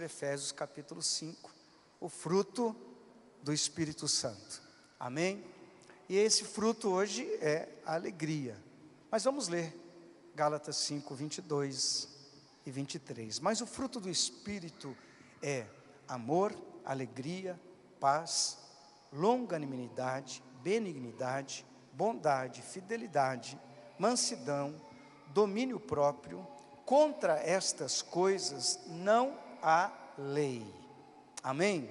sobre Efésios capítulo 5, o fruto do Espírito Santo. Amém? E esse fruto hoje é a alegria. Mas vamos ler Gálatas 5, 22 e 23. Mas o fruto do Espírito é amor, alegria, paz, longanimidade, benignidade, bondade, fidelidade, mansidão, domínio próprio. Contra estas coisas não há lei. Amém?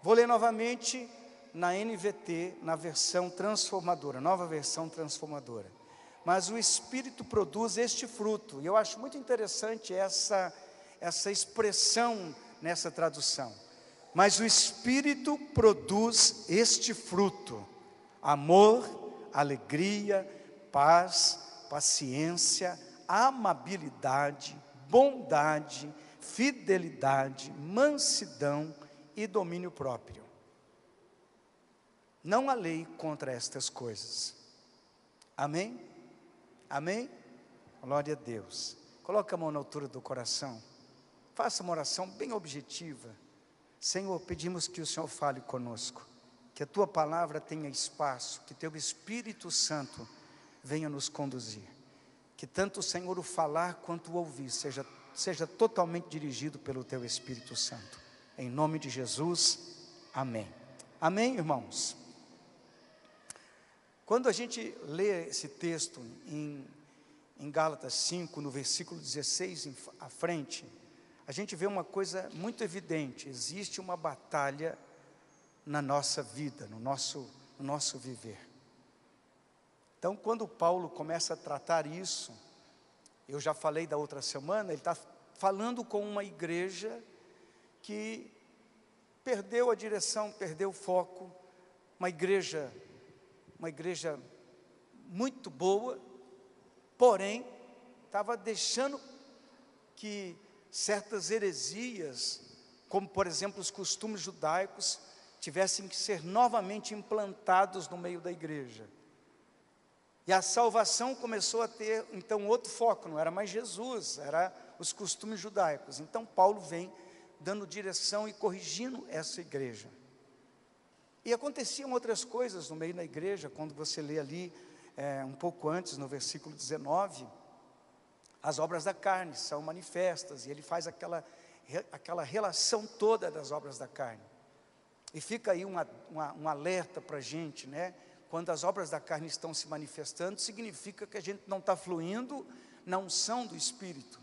Vou ler novamente na NVT, na versão transformadora, nova versão transformadora. Mas o Espírito produz este fruto. E eu acho muito interessante essa expressão nessa tradução. Mas o Espírito produz este fruto: amor, alegria, paz, paciência, amabilidade, bondade, fidelidade, mansidão e domínio próprio. Não há lei contra estas coisas. Amém? Amém? Glória a Deus. Coloque a mão na altura do coração. Faça uma oração bem objetiva. Senhor, pedimos que o Senhor fale conosco, que a Tua palavra tenha espaço, que Teu Espírito Santo venha nos conduzir, que tanto o Senhor o falar quanto o ouvir seja totalmente dirigido pelo Teu Espírito Santo. Em nome de Jesus, amém. Amém, irmãos? Quando a gente lê esse texto em Gálatas 5, no versículo 16 à frente, a gente vê uma coisa muito evidente: existe uma batalha na nossa vida, no nosso viver. Então, quando Paulo começa a tratar isso, eu já falei da outra semana, ele está falando com uma igreja que perdeu a direção, perdeu o foco, uma igreja muito boa, porém, estava deixando que certas heresias, como por exemplo os costumes judaicos, tivessem que ser novamente implantados no meio da igreja. E a salvação começou a ter então outro foco, não era mais Jesus, era os costumes judaicos. Então Paulo vem dando direção e corrigindo essa igreja. E aconteciam outras coisas no meio da igreja, quando você lê ali, um pouco antes, no versículo 19, as obras da carne são manifestas, e ele faz aquela relação toda das obras da carne. E fica aí um alerta para a gente, né? Quando as obras da carne estão se manifestando, significa que a gente não está fluindo na unção do Espírito.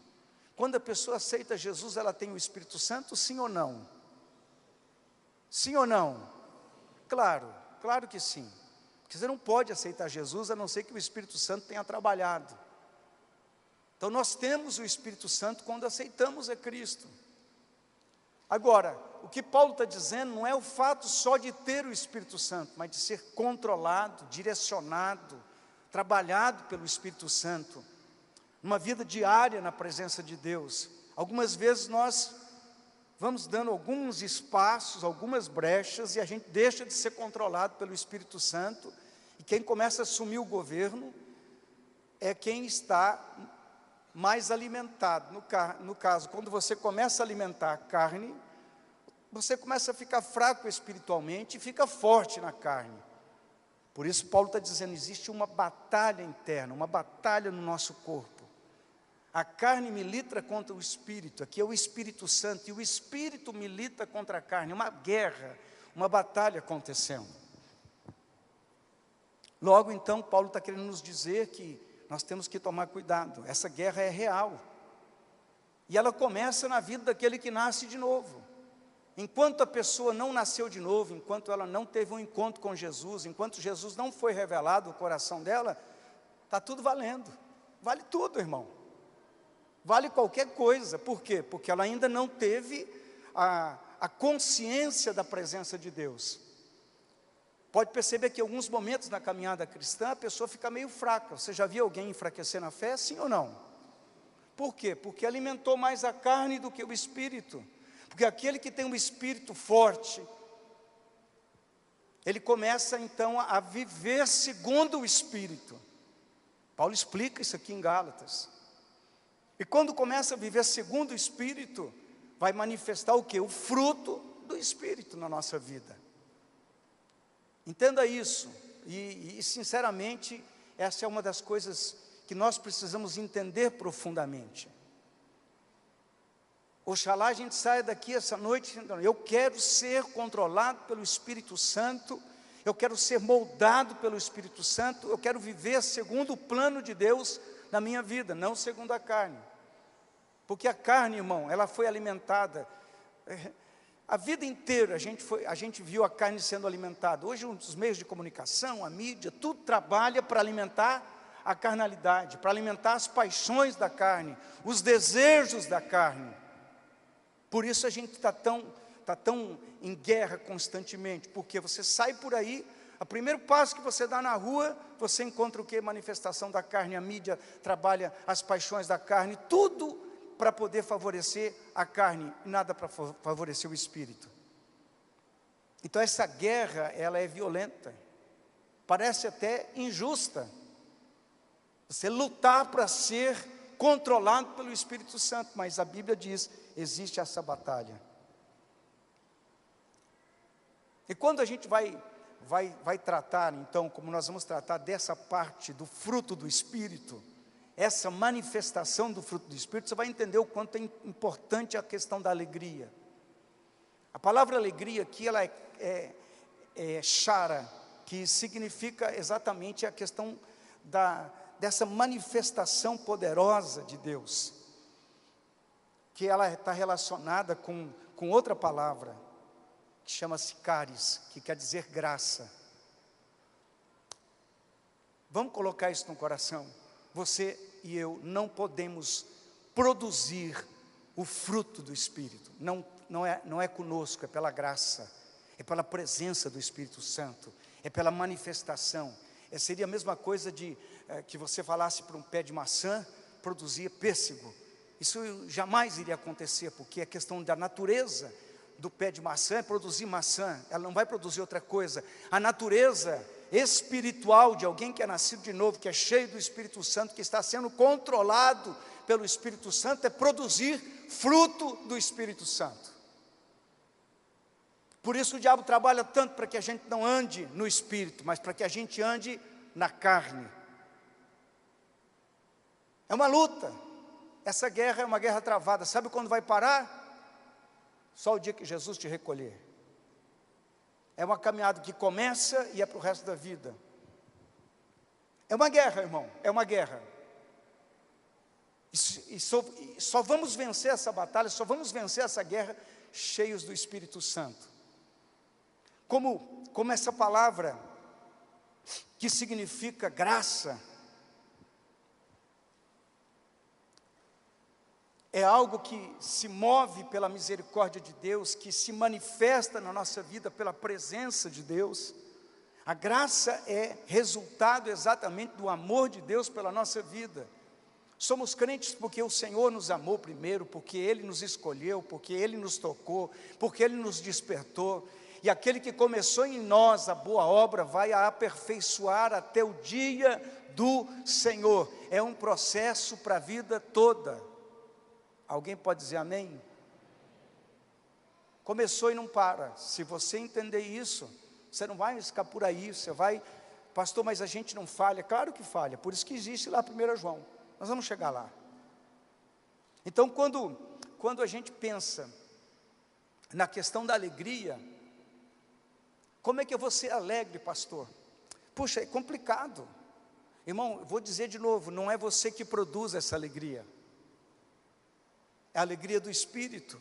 Quando a pessoa aceita Jesus, ela tem o Espírito Santo, sim ou não? Sim ou não? Claro que sim. Porque você não pode aceitar Jesus, a não ser que o Espírito Santo tenha trabalhado. Então nós temos o Espírito Santo quando aceitamos a Cristo. Agora, o que Paulo está dizendo não é o fato só de ter o Espírito Santo, mas de ser controlado, direcionado, trabalhado pelo Espírito Santo, uma vida diária na presença de Deus. Algumas vezes nós vamos dando alguns espaços, algumas brechas, e a gente deixa de ser controlado pelo Espírito Santo, e quem começa a assumir o governo é quem está mais alimentado. No caso, quando você começa a alimentar a carne, você começa a ficar fraco espiritualmente e fica forte na carne. Por isso Paulo está dizendo, existe uma batalha interna, uma batalha no nosso corpo. A carne milita contra o Espírito, aqui é o Espírito Santo, e o Espírito milita contra a carne, uma guerra, uma batalha acontecendo. Logo então, Paulo está querendo nos dizer que nós temos que tomar cuidado, essa guerra é real. E ela começa na vida daquele que nasce de novo. Enquanto a pessoa não nasceu de novo, enquanto ela não teve um encontro com Jesus, enquanto Jesus não foi revelado no coração dela, está tudo valendo, vale tudo, irmão. Vale qualquer coisa. Por quê? Porque ela ainda não teve a consciência da presença de Deus. Pode perceber que em alguns momentos na caminhada cristã, a pessoa fica meio fraca. Você já viu alguém enfraquecer na fé, sim ou não? Por quê? Porque alimentou mais a carne do que o Espírito. Porque aquele que tem um Espírito forte, ele começa então a viver segundo o Espírito. Paulo explica isso aqui em Gálatas. E quando começa a viver segundo o Espírito, vai manifestar o quê? O fruto do Espírito na nossa vida. Entenda isso, e sinceramente, essa é uma das coisas que nós precisamos entender profundamente. Oxalá a gente saia daqui essa noite, eu quero ser controlado pelo Espírito Santo, eu quero ser moldado pelo Espírito Santo, eu quero viver segundo o plano de Deus na minha vida, não segundo a carne. Porque a carne, irmão, ela foi alimentada, a vida inteira a gente viu a carne sendo alimentada. Hoje os meios de comunicação, a mídia, tudo trabalha para alimentar a carnalidade, para alimentar as paixões da carne, os desejos da carne. Por isso a gente está tão em guerra constantemente, porque você sai por aí, o primeiro passo que você dá na rua, você encontra o que? Manifestação da carne, a mídia trabalha as paixões da carne, tudo para poder favorecer a carne, nada para favorecer o espírito. Então essa guerra, ela é violenta, parece até injusta, você lutar para ser controlado pelo Espírito Santo, mas a Bíblia diz, existe essa batalha. E quando a gente vai tratar, então, como nós vamos tratar dessa parte do fruto do Espírito, essa manifestação do fruto do Espírito, você vai entender o quanto é importante a questão da alegria. A palavra alegria aqui, ela é chara, que significa exatamente a questão dessa manifestação poderosa de Deus, que ela está relacionada com outra palavra, que chama-se caris, que quer dizer graça. Vamos colocar isso no coração. Você e eu não podemos produzir o fruto do Espírito, não é conosco, é pela graça, é pela presença do Espírito Santo, é pela manifestação. Seria a mesma coisa de que você falasse para um pé de maçã, produzir pêssego. Isso jamais iria acontecer, porque a questão da natureza do pé de maçã é produzir maçã, ela não vai produzir outra coisa. A natureza espiritual de alguém que é nascido de novo, que é cheio do Espírito Santo, que está sendo controlado pelo Espírito Santo, é produzir fruto do Espírito Santo. Por isso o diabo trabalha tanto para que a gente não ande no Espírito, mas para que a gente ande na carne. É uma luta, essa guerra é uma guerra travada. Sabe quando vai parar? Só o dia que Jesus te recolher. É uma caminhada que começa e é para o resto da vida. É uma guerra, irmão, é uma guerra. E só vamos vencer essa batalha, só vamos vencer essa guerra cheios do Espírito Santo. Como essa palavra, que significa graça, é algo que se move pela misericórdia de Deus, que se manifesta na nossa vida pela presença de Deus. A graça é resultado exatamente do amor de Deus pela nossa vida. Somos crentes porque o Senhor nos amou primeiro, porque Ele nos escolheu, porque Ele nos tocou, porque Ele nos despertou. E aquele que começou em nós a boa obra vai a aperfeiçoar até o dia do Senhor. É um processo para a vida toda. Alguém pode dizer amém? Começou e não para. Se você entender isso, você não vai ficar por aí, você vai, pastor, mas a gente não falha. Claro que falha, por isso que existe lá 1 João. Nós vamos chegar lá. Então, quando a gente pensa na questão da alegria, como é que eu vou ser alegre, pastor? Puxa, é complicado. Irmão, eu vou dizer de novo, não é você que produz essa alegria. É a alegria do Espírito,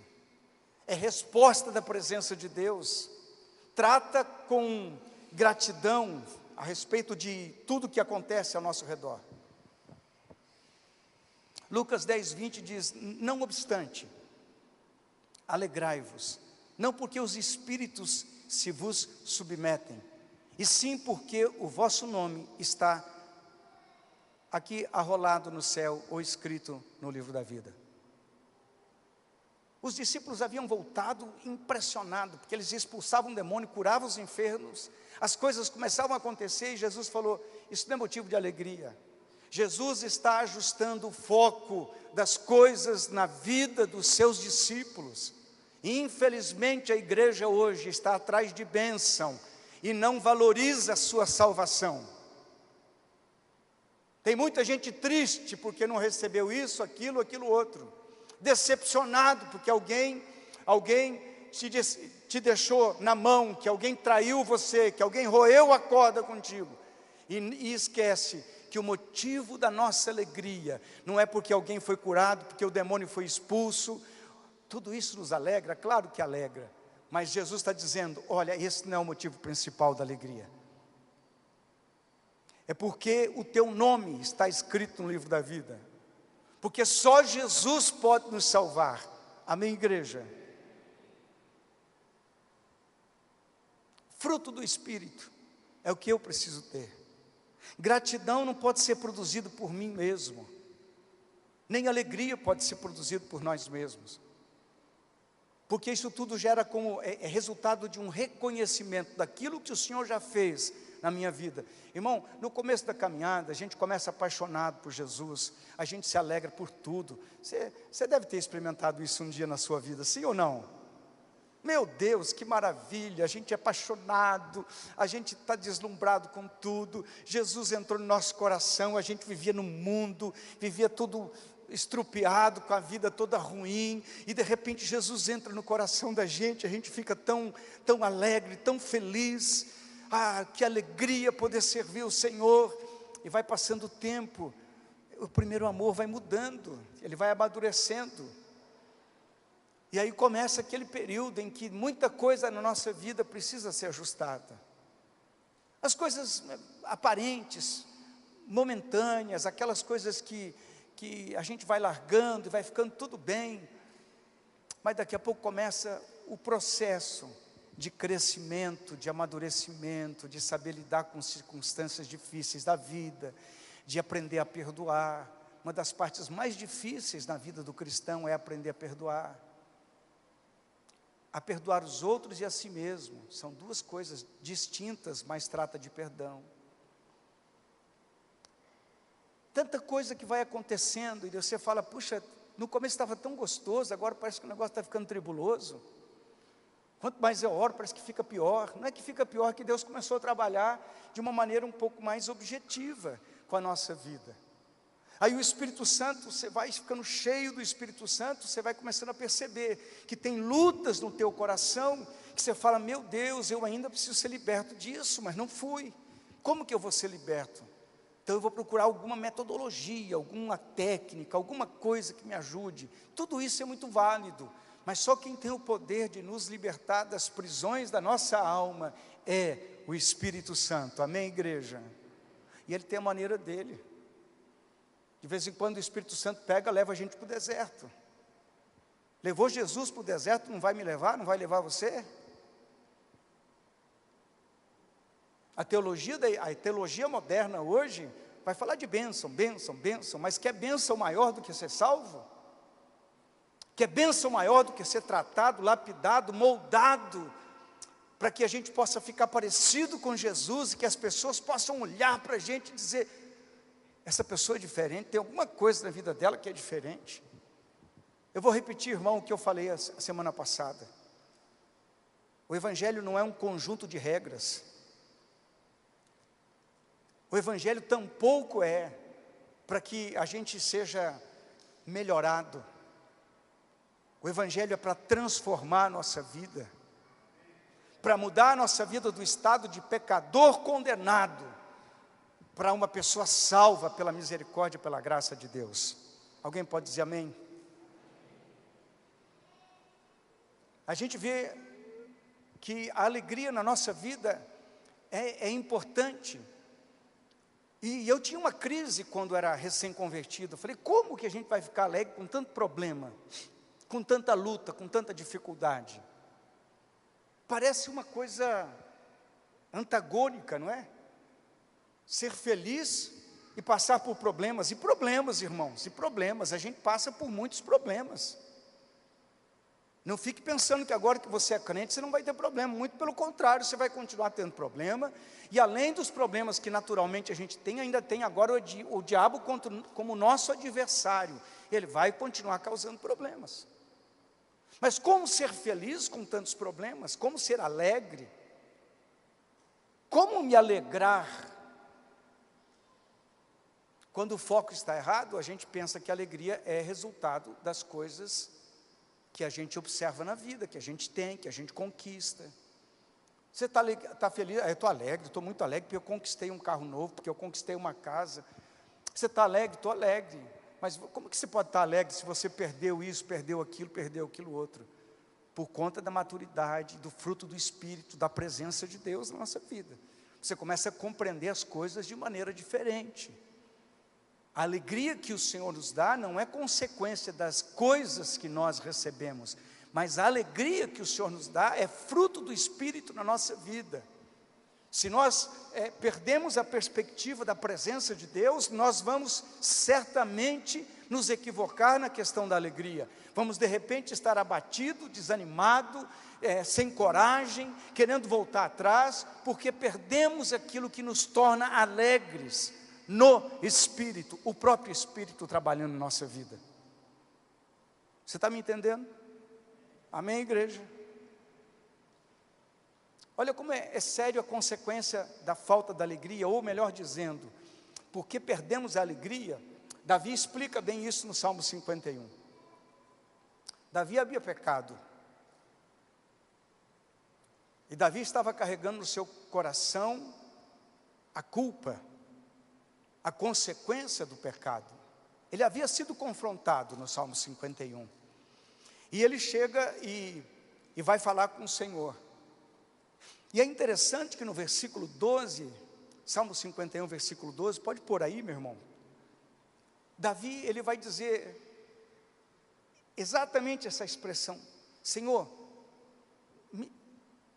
é resposta da presença de Deus. Trata com gratidão a respeito de tudo que acontece ao nosso redor. Lucas 10:20 diz, não obstante, alegrai-vos, não porque os espíritos se vos submetem, e sim porque o vosso nome está aqui arrolado no céu ou escrito no livro da vida. Os discípulos haviam voltado impressionados, porque eles expulsavam o demônio, curavam os enfermos, as coisas começavam a acontecer e Jesus falou, isso não é motivo de alegria. Jesus está ajustando o foco das coisas na vida dos seus discípulos. E, infelizmente, a igreja hoje está atrás de bênção e não valoriza a sua salvação. Tem muita gente triste porque não recebeu isso, aquilo outro. Decepcionado porque alguém te deixou na mão, que alguém traiu você, que alguém roeu a corda contigo. E esquece que o motivo da nossa alegria não é porque alguém foi curado, porque o demônio foi expulso. Tudo isso nos alegra, claro que alegra. Mas Jesus está dizendo, olha, esse não é o motivo principal da alegria. É porque o teu nome está escrito no livro da vida. Porque só Jesus pode nos salvar. Amém, igreja? Fruto do Espírito é o que eu preciso ter. Gratidão não pode ser produzido por mim mesmo. Nem alegria pode ser produzido por nós mesmos. Porque isso tudo gera como é resultado de um reconhecimento daquilo que o Senhor já fez na minha vida. Irmão, no começo da caminhada, a gente começa apaixonado por Jesus, a gente se alegra por tudo. Você deve ter experimentado isso um dia na sua vida, sim ou não? Meu Deus, que maravilha, a gente é apaixonado, a gente está deslumbrado com tudo. Jesus entrou no nosso coração, a gente vivia no mundo, vivia tudo estrupiado, com a vida toda ruim, e de repente Jesus entra no coração da gente, a gente fica tão alegre, tão feliz. Ah, que alegria poder servir o Senhor. E vai passando o tempo, o primeiro amor vai mudando, ele vai amadurecendo. E aí começa aquele período em que muita coisa na nossa vida precisa ser ajustada. As coisas aparentes, momentâneas, aquelas coisas que a gente vai largando e vai ficando tudo bem. Mas daqui a pouco começa o processo de crescimento, de amadurecimento, de saber lidar com circunstâncias difíceis da vida, de aprender a perdoar. Uma das partes mais difíceis na vida do cristão é aprender a perdoar os outros e a si mesmo. São duas coisas distintas, mas trata de perdão. Tanta coisa que vai acontecendo, e você fala, puxa, no começo estava tão gostoso, agora parece que o negócio está ficando tribuloso. Quanto mais eu oro, parece que fica pior. Não é que fica pior, é que Deus começou a trabalhar de uma maneira um pouco mais objetiva com a nossa vida. Aí o Espírito Santo, você vai ficando cheio do Espírito Santo, você vai começando a perceber que tem lutas no teu coração, que você fala, meu Deus, eu ainda preciso ser liberto disso, mas não fui. Como que eu vou ser liberto? Então eu vou procurar alguma metodologia, alguma técnica, alguma coisa que me ajude. Tudo isso é muito válido. Mas só quem tem o poder de nos libertar das prisões da nossa alma é o Espírito Santo, amém, igreja? E ele tem a maneira dele. De vez em quando o Espírito Santo leva a gente para o deserto. Levou Jesus para o deserto, não vai me levar, não vai levar você? A teologia moderna hoje vai falar de bênção, mas quer bênção maior do que ser salvo? Que é bênção maior do que ser tratado, lapidado, moldado, para que a gente possa ficar parecido com Jesus, e que as pessoas possam olhar para a gente e dizer, essa pessoa é diferente, tem alguma coisa na vida dela que é diferente. Eu vou repetir, irmão, o que eu falei a semana passada. O Evangelho não é um conjunto de regras. O Evangelho tampouco é para que a gente seja melhorado. O Evangelho é para transformar a nossa vida, para mudar a nossa vida do estado de pecador condenado, para uma pessoa salva pela misericórdia e pela graça de Deus. Alguém pode dizer amém? A gente vê que a alegria na nossa vida é importante. E eu tinha uma crise quando era recém-convertido. Eu falei, como que a gente vai ficar alegre com tanto problema? Com tanta luta, com tanta dificuldade? Parece uma coisa antagônica, não é? Ser feliz e passar por problemas. E problemas, irmãos, e problemas. A gente passa por muitos problemas. Não fique pensando que agora que você é crente, você não vai ter problema. Muito pelo contrário, você vai continuar tendo problema. E além dos problemas que naturalmente a gente tem, ainda tem agora o diabo como nosso adversário. Ele vai continuar causando problemas. Mas como ser feliz com tantos problemas? Como ser alegre? Como me alegrar? Quando o foco está errado, a gente pensa que a alegria é resultado das coisas que a gente observa na vida, que a gente tem, que a gente conquista. Você está feliz? Eu estou alegre, estou muito alegre, porque eu conquistei um carro novo, porque eu conquistei uma casa. Você está alegre? Estou alegre. Mas como que você pode estar alegre se você perdeu isso, perdeu aquilo outro? Por conta da maturidade, do fruto do Espírito, da presença de Deus na nossa vida. Você começa a compreender as coisas de maneira diferente. A alegria que o Senhor nos dá não é consequência das coisas que nós recebemos, mas a alegria que o Senhor nos dá é fruto do Espírito na nossa vida. Se nós perdemos a perspectiva da presença de Deus, nós vamos certamente nos equivocar na questão da alegria. Vamos de repente estar abatido, desanimado, sem coragem, querendo voltar atrás, porque perdemos aquilo que nos torna alegres no Espírito, o próprio Espírito trabalhando na nossa vida. Você está me entendendo? Amém, igreja? Olha como é sério a consequência da falta da alegria, ou melhor dizendo, porque perdemos a alegria. Davi explica bem isso no Salmo 51. Davi havia pecado, e Davi estava carregando no seu coração a culpa, a consequência do pecado. Ele havia sido confrontado no Salmo 51, e ele chega e vai falar com o Senhor. E é interessante que no versículo 12, Salmo 51, versículo 12, pode pôr aí, meu irmão. Davi, ele vai dizer exatamente essa expressão: Senhor,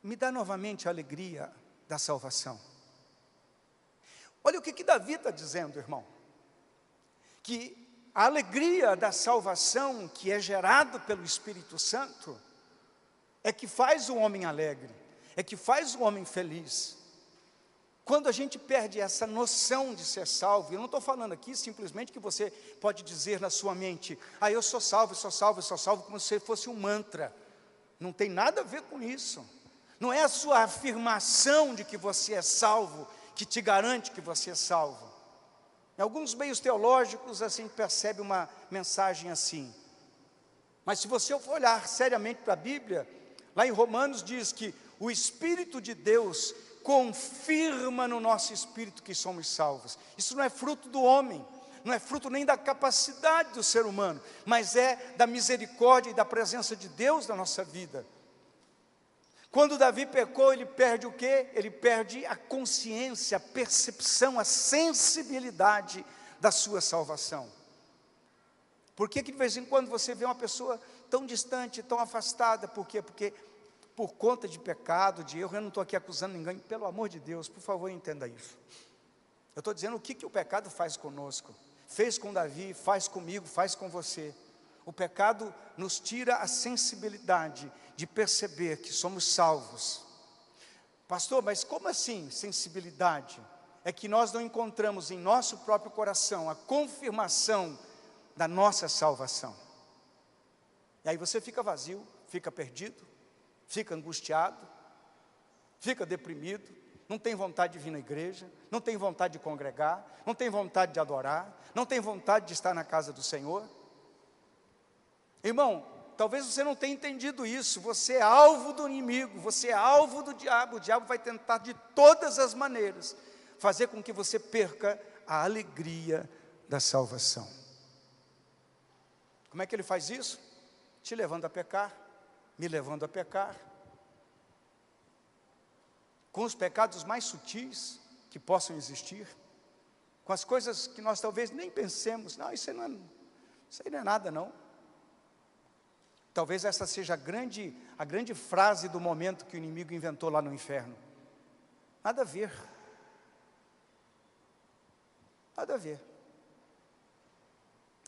me dá novamente a alegria da salvação. Olha o que Davi está dizendo, irmão. Que a alegria da salvação que é gerada pelo Espírito Santo é que faz o homem alegre, é que faz o homem feliz. Quando a gente perde essa noção de ser salvo, eu não estou falando aqui simplesmente que você pode dizer na sua mente: eu sou salvo, sou salvo, sou salvo, como se fosse um mantra. Não tem nada a ver com isso. Não é a sua afirmação de que você é salvo que te garante que você é salvo. Em alguns meios teológicos, assim, percebe uma mensagem assim. Mas se você for olhar seriamente para a Bíblia, lá em Romanos diz que o Espírito de Deus confirma no nosso espírito que somos salvos. Isso não é fruto do homem, não é fruto nem da capacidade do ser humano, mas é da misericórdia e da presença de Deus na nossa vida. Quando Davi pecou, ele perde o quê? Ele perde a consciência, a percepção, a sensibilidade da sua salvação. Por que de vez em quando você vê uma pessoa tão distante, tão afastada? Por quê? Porque por conta de pecado, de erro. Eu não estou aqui acusando ninguém, pelo amor de Deus, por favor, entenda isso. Eu estou dizendo o que o pecado faz conosco. Fez com Davi, faz comigo, faz com você. O pecado nos tira a sensibilidade de perceber que somos salvos. Pastor, mas como assim sensibilidade? É que nós não encontramos em nosso próprio coração a confirmação da nossa salvação. E aí você fica vazio, fica perdido, fica angustiado, fica deprimido, não tem vontade de vir na igreja, não tem vontade de congregar, não tem vontade de adorar, não tem vontade de estar na casa do Senhor. Irmão, talvez você não tenha entendido isso. Você é alvo do inimigo, você é alvo do diabo. O diabo vai tentar de todas as maneiras fazer com que você perca a alegria da salvação. Como é que ele faz isso? Te levando a pecar, me levando a pecar, com os pecados mais sutis que possam existir, com as coisas que nós talvez nem pensemos: não, isso aí não é nada não. Talvez essa seja a grande frase do momento que o inimigo inventou lá no inferno. Nada a ver. Nada a ver.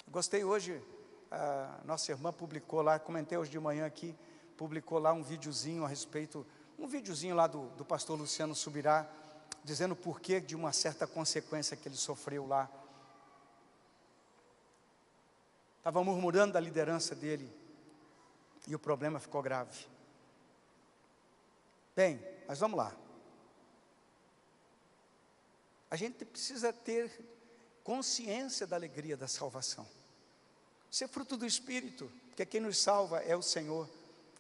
Gostei hoje a nossa irmã publicou lá, comentei hoje de manhã aqui, publicou lá um videozinho a respeito, um videozinho lá do pastor Luciano Subirá, dizendo o porquê de uma certa consequência que ele sofreu lá. Estava murmurando da liderança dele, e o problema ficou grave. Bem, mas vamos lá. A gente precisa ter consciência da alegria da salvação. Isso é fruto do Espírito, porque quem nos salva é o Senhor.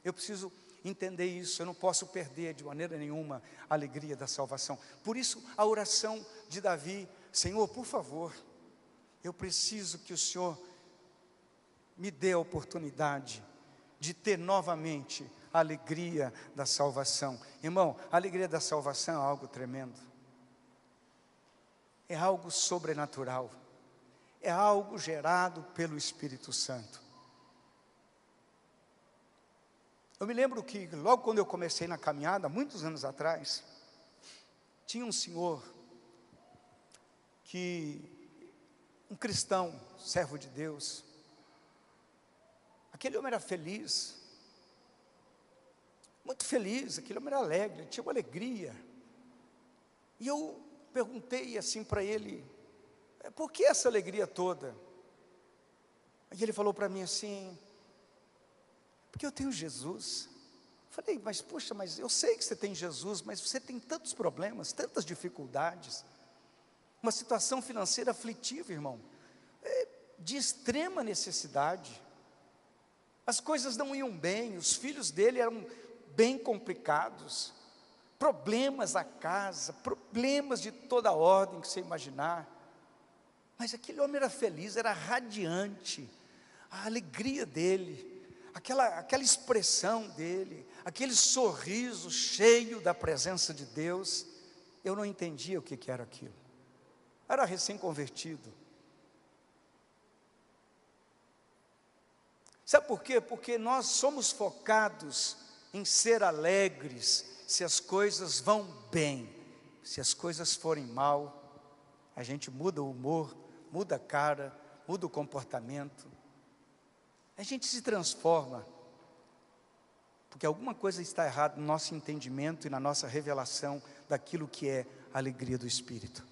Eu preciso entender isso, eu não posso perder de maneira nenhuma a alegria da salvação. Por isso a oração de Davi: Senhor, por favor, eu preciso que o Senhor me dê a oportunidade de ter novamente a alegria da salvação. Irmão, a alegria da salvação é algo tremendo, é algo sobrenatural, é algo gerado pelo Espírito Santo. Eu me lembro que logo quando eu comecei na caminhada, muitos anos atrás, tinha um senhor, um cristão, servo de Deus. Aquele homem era feliz, muito feliz, aquele homem era alegre, tinha uma alegria. E eu perguntei assim para ele: por que essa alegria toda? E ele falou para mim assim: porque eu tenho Jesus. Falei: mas puxa, mas eu sei que você tem Jesus, mas você tem tantos problemas, tantas dificuldades, uma situação financeira aflitiva, irmão, de extrema necessidade. As coisas não iam bem, os filhos dele eram bem complicados, problemas na casa, problemas de toda ordem que você imaginar. Mas aquele homem era feliz, era radiante, a alegria dele, aquela expressão dele, aquele sorriso cheio da presença de Deus. Eu não entendia o que era aquilo, era recém-convertido. Sabe por quê? Porque nós somos focados em ser alegres se as coisas vão bem. Se as coisas forem mal, a gente muda o humor, muda a cara, muda o comportamento. A gente se transforma, porque alguma coisa está errada no nosso entendimento e na nossa revelação daquilo que é a alegria do Espírito.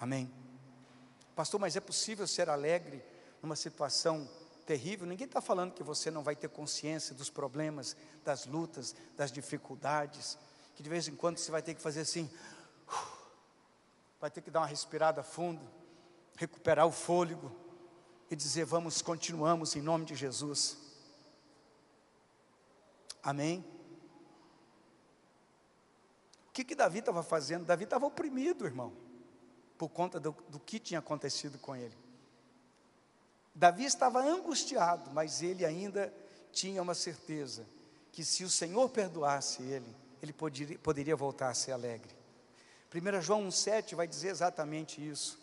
Amém? Pastor, mas é possível ser alegre numa situação terrível? Ninguém está falando que você não vai ter consciência dos problemas, das lutas, das dificuldades, que de vez em quando você vai ter que fazer assim, vai ter que dar uma respirada fundo, recuperar o fôlego e dizer: continuamos em nome de Jesus. Amém? O que Davi estava fazendo? Davi estava oprimido, irmão, por conta do que tinha acontecido com ele. Davi estava angustiado, mas ele ainda tinha uma certeza, que se o Senhor perdoasse ele poderia voltar a ser alegre. 1 João 1,7 vai dizer exatamente isso.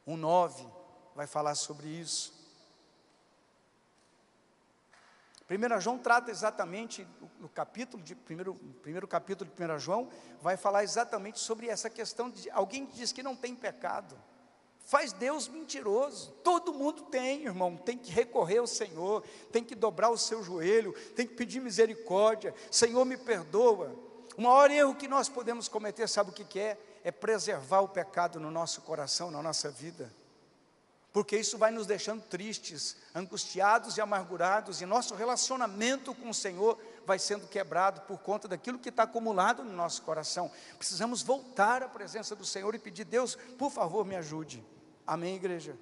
1,9 vai falar sobre isso. 1 João trata exatamente, no capítulo primeiro capítulo de 1 João, vai falar exatamente sobre essa questão de alguém que diz que não tem pecado. Faz Deus mentiroso. Todo mundo tem, irmão, tem que recorrer ao Senhor, tem que dobrar o seu joelho, tem que pedir misericórdia. Senhor, me perdoa. O maior erro que nós podemos cometer, sabe o que é? É preservar o pecado no nosso coração, na nossa vida, porque isso vai nos deixando tristes, angustiados e amargurados, e nosso relacionamento com o Senhor vai sendo quebrado por conta daquilo que está acumulado no nosso coração. Precisamos voltar à presença do Senhor e pedir: Deus, por favor, me ajude. Amém, igreja?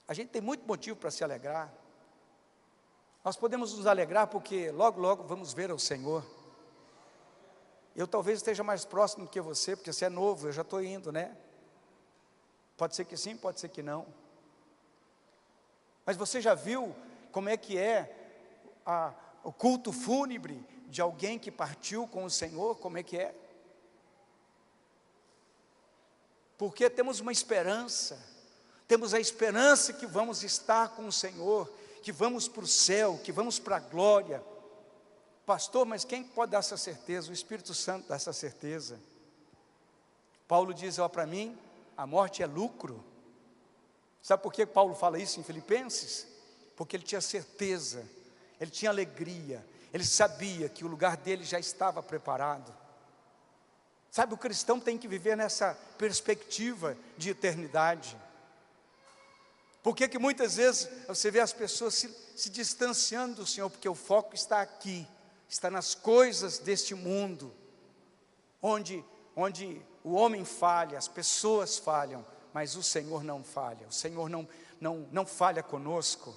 A gente tem muito motivo para se alegrar. Nós podemos nos alegrar porque logo, logo vamos ver ao Senhor. Eu talvez esteja mais próximo do que você, porque você é novo, eu já estou indo, né? Pode ser que sim, pode ser que não. Mas você já viu como é que é o culto fúnebre de alguém que partiu com o Senhor? Como é que é? Porque temos uma esperança, temos a esperança que vamos estar com o Senhor, que vamos para o céu, que vamos para a glória. Pastor, mas quem pode dar essa certeza? O Espírito Santo dá essa certeza. Paulo diz: para mim, a morte é lucro. Sabe por que Paulo fala isso em Filipenses? Porque ele tinha certeza, ele tinha alegria, ele sabia que o lugar dele já estava preparado. Sabe, o cristão tem que viver nessa perspectiva de eternidade. Por que muitas vezes você vê as pessoas se distanciando do Senhor? Porque o foco está aqui, está nas coisas deste mundo, onde o homem falha, as pessoas falham, mas o Senhor não falha, o Senhor não falha conosco.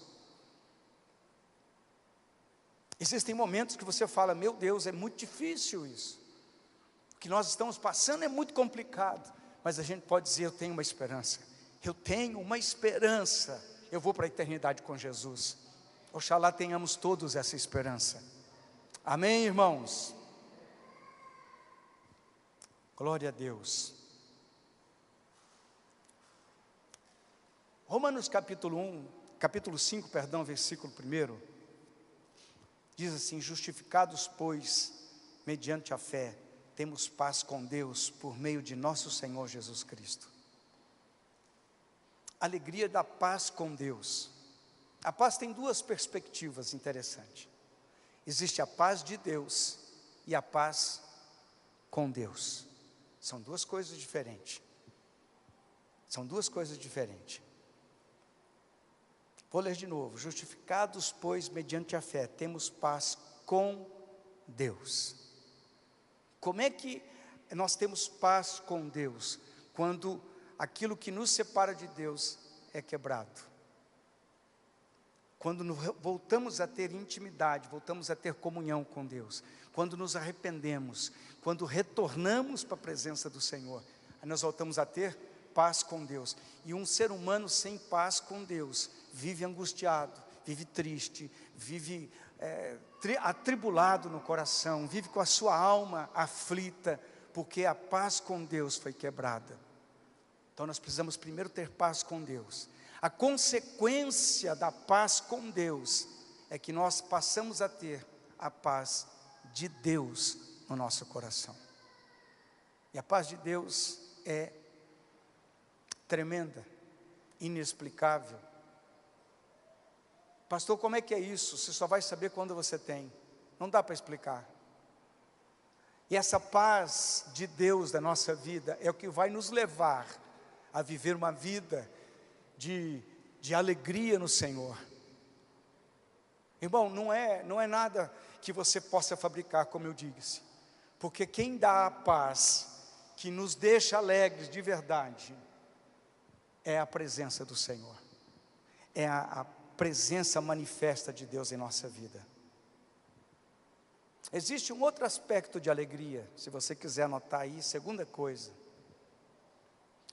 Existem momentos que você fala, meu Deus, é muito difícil isso, o que nós estamos passando é muito complicado, mas a gente pode dizer, eu tenho uma esperança, eu vou para a eternidade com Jesus. Oxalá tenhamos todos essa esperança. Amém, irmãos? Glória a Deus. Romanos capítulo 5, versículo 1, diz assim: justificados, pois, mediante a fé, temos paz com Deus, por meio de nosso Senhor Jesus Cristo. Alegria da paz com Deus. A paz tem duas perspectivas interessantes. Existe a paz de Deus e a paz com Deus. São duas coisas diferentes. Vou ler de novo. Justificados, pois, mediante a fé, temos paz com Deus. Como é que nós temos paz com Deus? Quando aquilo que nos separa de Deus é quebrado. Quando voltamos a ter intimidade, voltamos a ter comunhão com Deus. Quando nos arrependemos, quando retornamos para a presença do Senhor, aí nós voltamos a ter paz com Deus. E um ser humano sem paz com Deus vive angustiado, vive triste, vive atribulado no coração, vive com a sua alma aflita, porque a paz com Deus foi quebrada. Então nós precisamos primeiro ter paz com Deus. A consequência da paz com Deus é que nós passamos a ter a paz de Deus no nosso coração. E a paz de Deus é tremenda, inexplicável. Pastor, como é que é isso? Você só vai saber quando você tem. Não dá para explicar. E essa paz de Deus da nossa vida é o que vai nos levar a viver uma vida de alegria no Senhor. Irmão, não é nada que você possa fabricar, como eu disse, porque quem dá a paz, que nos deixa alegres de verdade, é a presença do Senhor, é a presença manifesta de Deus em nossa vida. Existe um outro aspecto de alegria, se você quiser anotar aí, segunda coisa,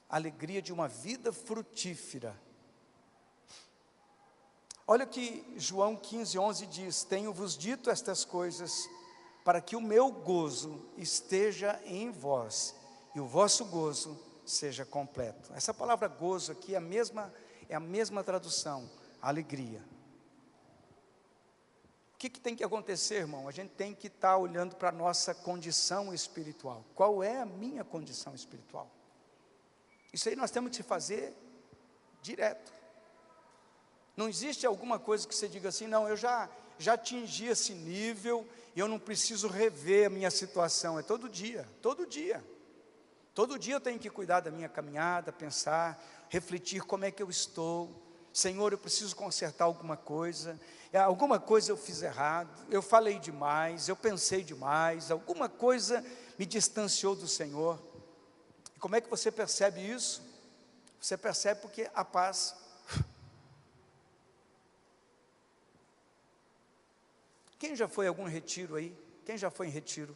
alegria de uma vida frutífera. Olha o que João 15:11 diz: tenho-vos dito estas coisas, para que o meu gozo esteja em vós, e o vosso gozo seja completo. Essa palavra gozo aqui é a mesma tradução, alegria. O que tem que acontecer, irmão? A gente tem que estar olhando para a nossa condição espiritual. Qual é a minha condição espiritual? Isso aí nós temos que fazer direto. Não existe alguma coisa que você diga assim, não, eu já atingi esse nível e eu não preciso rever a minha situação. É todo dia. Todo dia eu tenho que cuidar da minha caminhada, pensar, refletir como é que eu estou. Senhor, eu preciso consertar alguma coisa eu fiz errado, eu falei demais, eu pensei demais, alguma coisa me distanciou do Senhor. E como é que você percebe isso? Você percebe porque a paz. Quem já foi a algum retiro aí? Quem já foi em retiro?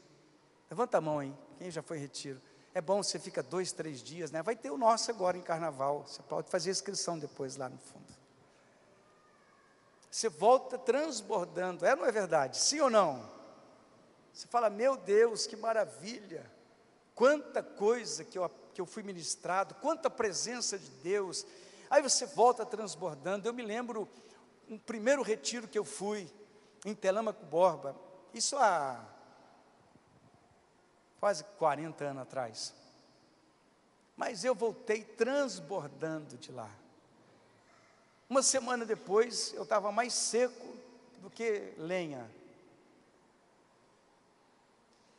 Levanta a mão aí, quem já foi em retiro? É bom, você fica 2, 3 dias, né? Vai ter o nosso agora em carnaval, você pode fazer inscrição depois lá no fundo. Você volta transbordando, não é verdade? Sim ou não? Você fala, meu Deus, que maravilha, quanta coisa que eu fui ministrado, quanta presença de Deus. Aí você volta transbordando. Eu me lembro, um primeiro retiro que eu fui, em Telêmaco Borba, isso há quase 40 anos atrás. Mas eu voltei transbordando de lá. Uma semana depois, eu estava mais seco do que lenha.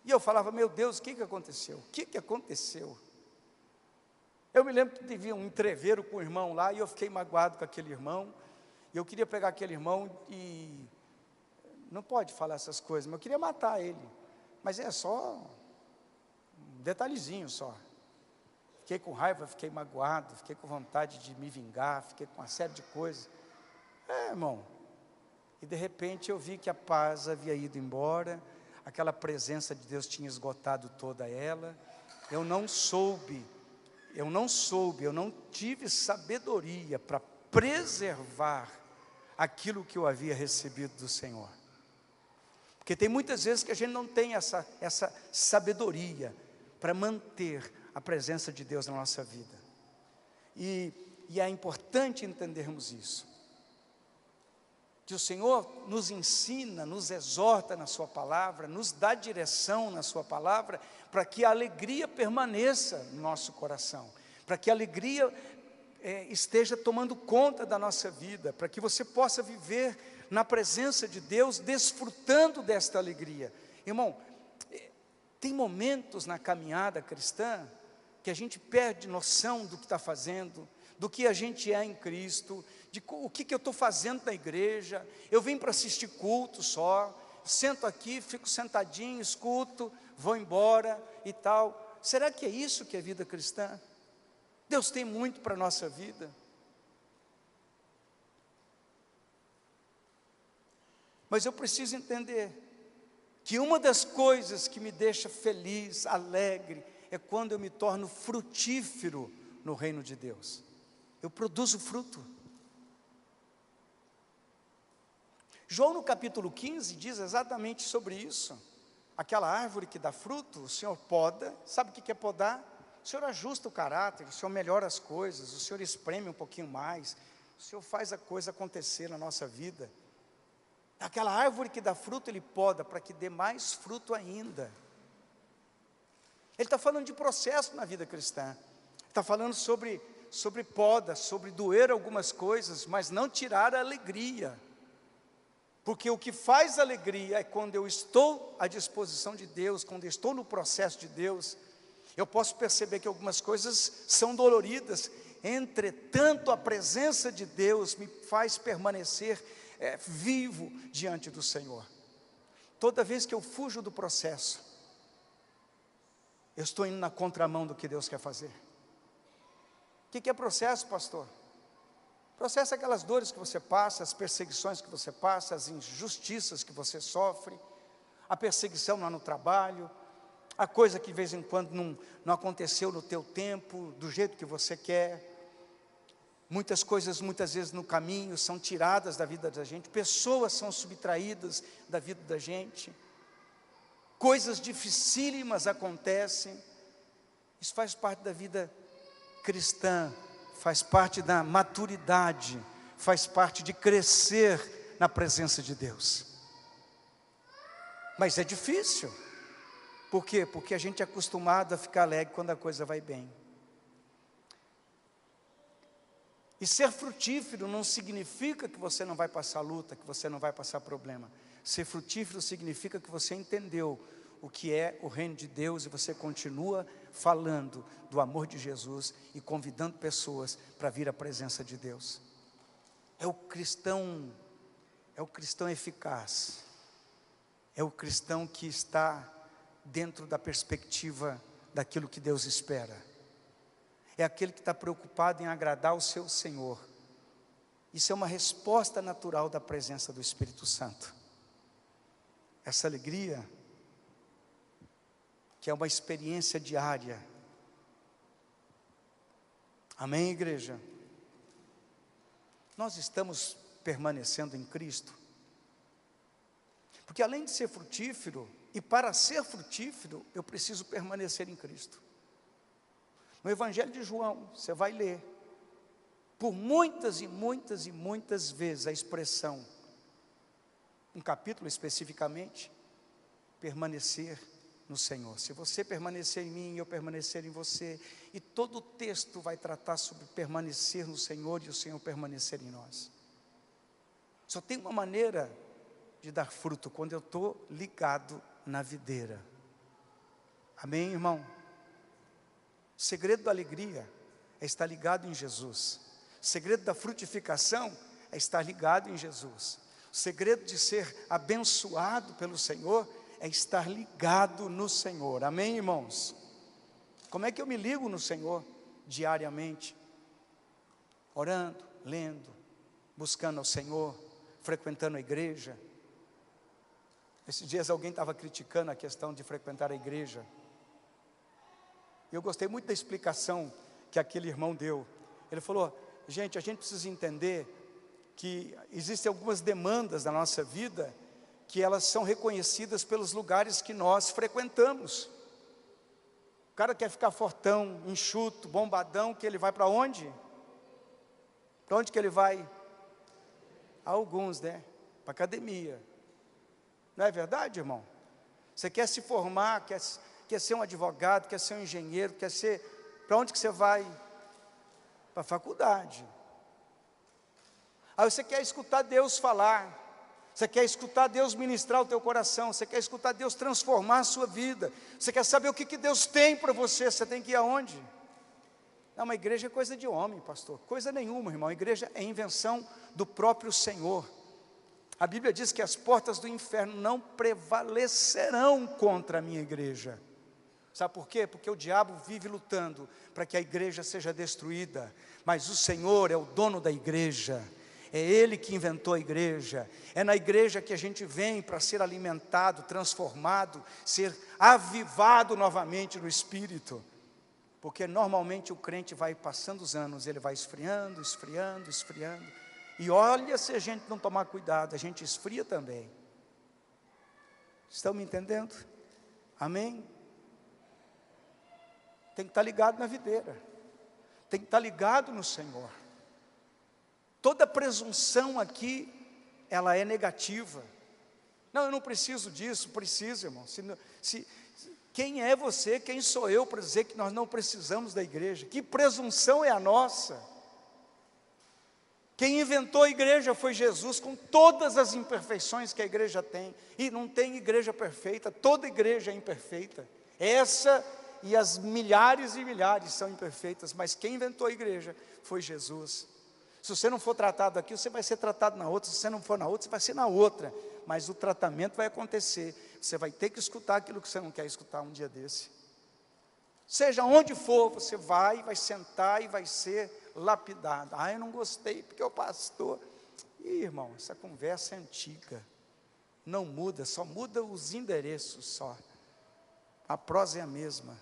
E eu falava, meu Deus, o que aconteceu? O que aconteceu? Eu me lembro que devia um entreveiro com o irmão lá, e eu fiquei magoado com aquele irmão, e eu queria pegar aquele irmão e, não pode falar essas coisas, mas eu queria matar ele, mas é só um detalhezinho só. Fiquei com raiva, fiquei magoado, fiquei com vontade de me vingar, fiquei com uma série de coisas. Irmão, e de repente eu vi que a paz havia ido embora, aquela presença de Deus tinha esgotado toda ela. Eu não tive sabedoria para preservar aquilo que eu havia recebido do Senhor. Porque tem muitas vezes que a gente não tem essa sabedoria para manter a presença de Deus na nossa vida. E é importante entendermos isso. Que o Senhor nos ensina, nos exorta na sua palavra, nos dá direção na sua palavra, para que a alegria permaneça no nosso coração, para que a alegria esteja tomando conta da nossa vida, para que você possa viver na presença de Deus, desfrutando desta alegria. Irmão, tem momentos na caminhada cristã, que a gente perde noção do que está fazendo, do que a gente é em Cristo, de o que eu estou fazendo na igreja. Eu vim para assistir culto só, sento aqui, fico sentadinho, escuto, vou embora e tal. Será que é isso que é vida cristã? Deus tem muito para a nossa vida. Mas eu preciso entender que uma das coisas que me deixa feliz, alegre, é quando eu me torno frutífero no reino de Deus. Eu produzo fruto. João no capítulo 15 diz exatamente sobre isso. Aquela árvore que dá fruto, o Senhor poda. Sabe o que é podar? O Senhor ajusta o caráter, o Senhor melhora as coisas, o Senhor espreme um pouquinho mais, o Senhor faz a coisa acontecer na nossa vida. Aquela árvore que dá fruto, Ele poda para que dê mais fruto ainda. Ele está falando de processo na vida cristã. Está falando sobre poda, sobre doer algumas coisas, mas não tirar a alegria. Porque o que faz alegria é quando eu estou à disposição de Deus, quando eu estou no processo de Deus. Eu posso perceber que algumas coisas são doloridas, entretanto a presença de Deus me faz permanecer vivo diante do Senhor. Toda vez que eu fujo do processo, eu estou indo na contramão do que Deus quer fazer. O que é processo, pastor? Processo é aquelas dores que você passa, as perseguições que você passa, as injustiças que você sofre, a perseguição lá no trabalho, a coisa que de vez em quando não aconteceu no teu tempo, do jeito que você quer. Muitas coisas, muitas vezes no caminho, são tiradas da vida da gente, pessoas são subtraídas da vida da gente, coisas dificílimas acontecem. Isso faz parte da vida cristã, faz parte da maturidade, faz parte de crescer na presença de Deus. Mas é difícil. Por quê? Porque a gente é acostumado a ficar alegre quando a coisa vai bem. E ser frutífero não significa que você não vai passar luta, que você não vai passar problema. Ser frutífero significa que você entendeu o que é o reino de Deus e você continua falando do amor de Jesus e convidando pessoas para vir à presença de Deus. É o cristão eficaz. É o cristão que está dentro da perspectiva daquilo que Deus espera. É aquele que está preocupado em agradar o seu Senhor. Isso é uma resposta natural da presença do Espírito Santo. Essa alegria, que é uma experiência diária. Amém, igreja? Nós estamos permanecendo em Cristo. Porque além de ser frutífero, e para ser frutífero, eu preciso permanecer em Cristo. No Evangelho de João, você vai ler, por muitas e muitas e muitas vezes a expressão, um capítulo especificamente, permanecer no Senhor. Se você permanecer em mim e eu permanecer em você, e todo o texto vai tratar sobre permanecer no Senhor e o Senhor permanecer em nós. Só tem uma maneira de dar fruto, quando eu estou ligado na videira. Amém, irmão? O segredo da alegria é estar ligado em Jesus. O segredo da frutificação é estar ligado em Jesus. O segredo de ser abençoado pelo Senhor é estar ligado no Senhor. Amém, irmãos? Como é que eu me ligo no Senhor? Diariamente, orando, lendo, buscando ao Senhor, frequentando a igreja. Esses dias alguém estava criticando a questão de frequentar a igreja. Eu gostei muito da explicação que aquele irmão deu. Ele falou: gente, a gente precisa entender que existem algumas demandas na nossa vida que elas são reconhecidas pelos lugares que nós frequentamos. O cara quer ficar fortão, enxuto, bombadão, que ele vai para onde? Para onde que ele vai? Alguns, né? Para academia. Não é verdade, irmão? Você quer se formar, quer ser um advogado, quer ser um engenheiro, quer ser... Para onde que você vai? Para a faculdade. Aí você quer escutar Deus falar. Você quer escutar Deus ministrar o teu coração. Você quer escutar Deus transformar a sua vida. Você quer saber o que Deus tem para você. Você tem que ir aonde? Não, uma igreja é coisa de homem, pastor. Coisa nenhuma, irmão. A igreja é invenção do próprio Senhor. A Bíblia diz que as portas do inferno não prevalecerão contra a minha igreja. Sabe por quê? Porque o diabo vive lutando para que a igreja seja destruída. Mas o Senhor é o dono da igreja. É Ele que inventou a igreja. É na igreja que a gente vem para ser alimentado, transformado, ser avivado novamente no Espírito. Porque normalmente o crente vai passando os anos, ele vai esfriando, esfriando, esfriando. E olha, se a gente não tomar cuidado, a gente esfria também. Estão me entendendo? Amém? Tem que estar ligado na videira. Tem que estar ligado no Senhor. Toda presunção aqui, ela é negativa. Não, eu não preciso disso. Preciso, irmão. Quem é você, quem sou eu para dizer que nós não precisamos da igreja? Que presunção é a nossa? Quem inventou a igreja foi Jesus, com todas as imperfeições que a igreja tem. E não tem igreja perfeita, toda igreja é imperfeita. Essa e as milhares e milhares são imperfeitas, mas quem inventou a igreja foi Jesus. Se você não for tratado aqui, você vai ser tratado na outra. Se você não for na outra, você vai ser na outra. Mas o tratamento vai acontecer. Você vai ter que escutar aquilo que você não quer escutar um dia desse. Seja onde for, você vai sentar e vai ser lapidado. Ah, eu não gostei porque o pastor... Ih, irmão, essa conversa é antiga. Não muda, só muda os endereços só. A prosa é a mesma.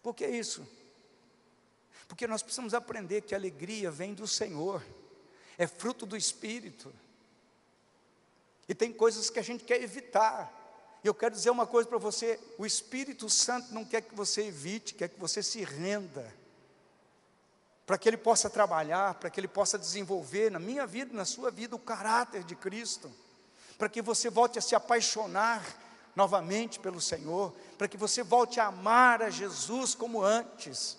Por que isso? Porque nós precisamos aprender que a alegria vem do Senhor. É fruto do Espírito. E tem coisas que a gente quer evitar. E eu quero dizer uma coisa para você: o Espírito Santo não quer que você evite, quer que você se renda, para que Ele possa trabalhar, para que Ele possa desenvolver na minha vida, na sua vida, o caráter de Cristo, para que você volte a se apaixonar novamente pelo Senhor, para que você volte a amar a Jesus como antes.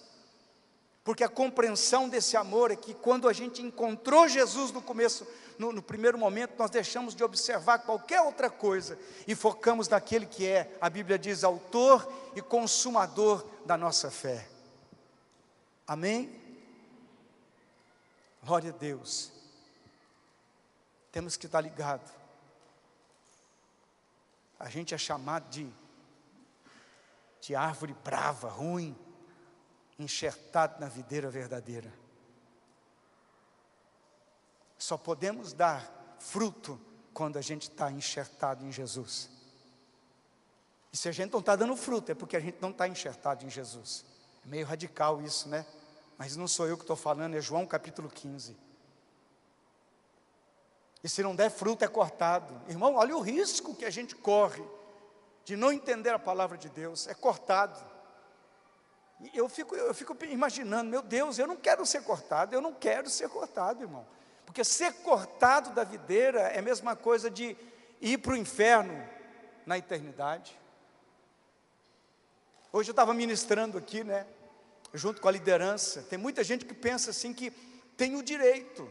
Porque a compreensão desse amor é que quando a gente encontrou Jesus no começo, no primeiro momento, nós deixamos de observar qualquer outra coisa e focamos naquele que é, a Bíblia diz, autor e consumador da nossa fé. Amém? Glória a Deus. Temos que estar ligado. A gente é chamado de árvore brava, ruim, enxertado na videira verdadeira. Só podemos dar fruto quando a gente está enxertado em Jesus. E se a gente não está dando fruto, é porque a gente não está enxertado em Jesus. É meio radical isso, né? Mas não sou eu que estou falando, é João capítulo 15. E se não der fruto, é cortado. Irmão, olha o risco que a gente corre de não entender a palavra de Deus. É cortado. Eu fico imaginando, meu Deus, eu não quero ser cortado, irmão. Porque ser cortado da videira é a mesma coisa de ir para o inferno na eternidade. Hoje eu estava ministrando aqui, né, junto com a liderança. Tem muita gente que pensa assim que tem o direito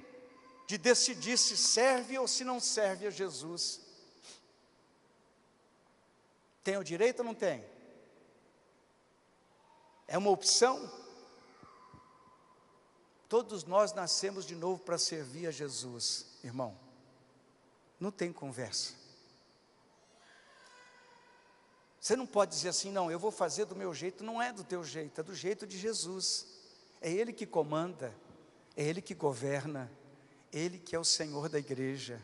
de decidir se serve ou se não serve a Jesus. Tem o direito ou não tem? É uma opção? Todos nós nascemos de novo para servir a Jesus, irmão. Não tem conversa. Você não pode dizer assim, não, eu vou fazer do meu jeito. Não é do teu jeito, é do jeito de Jesus. É Ele que comanda, é Ele que governa, Ele que é o Senhor da igreja,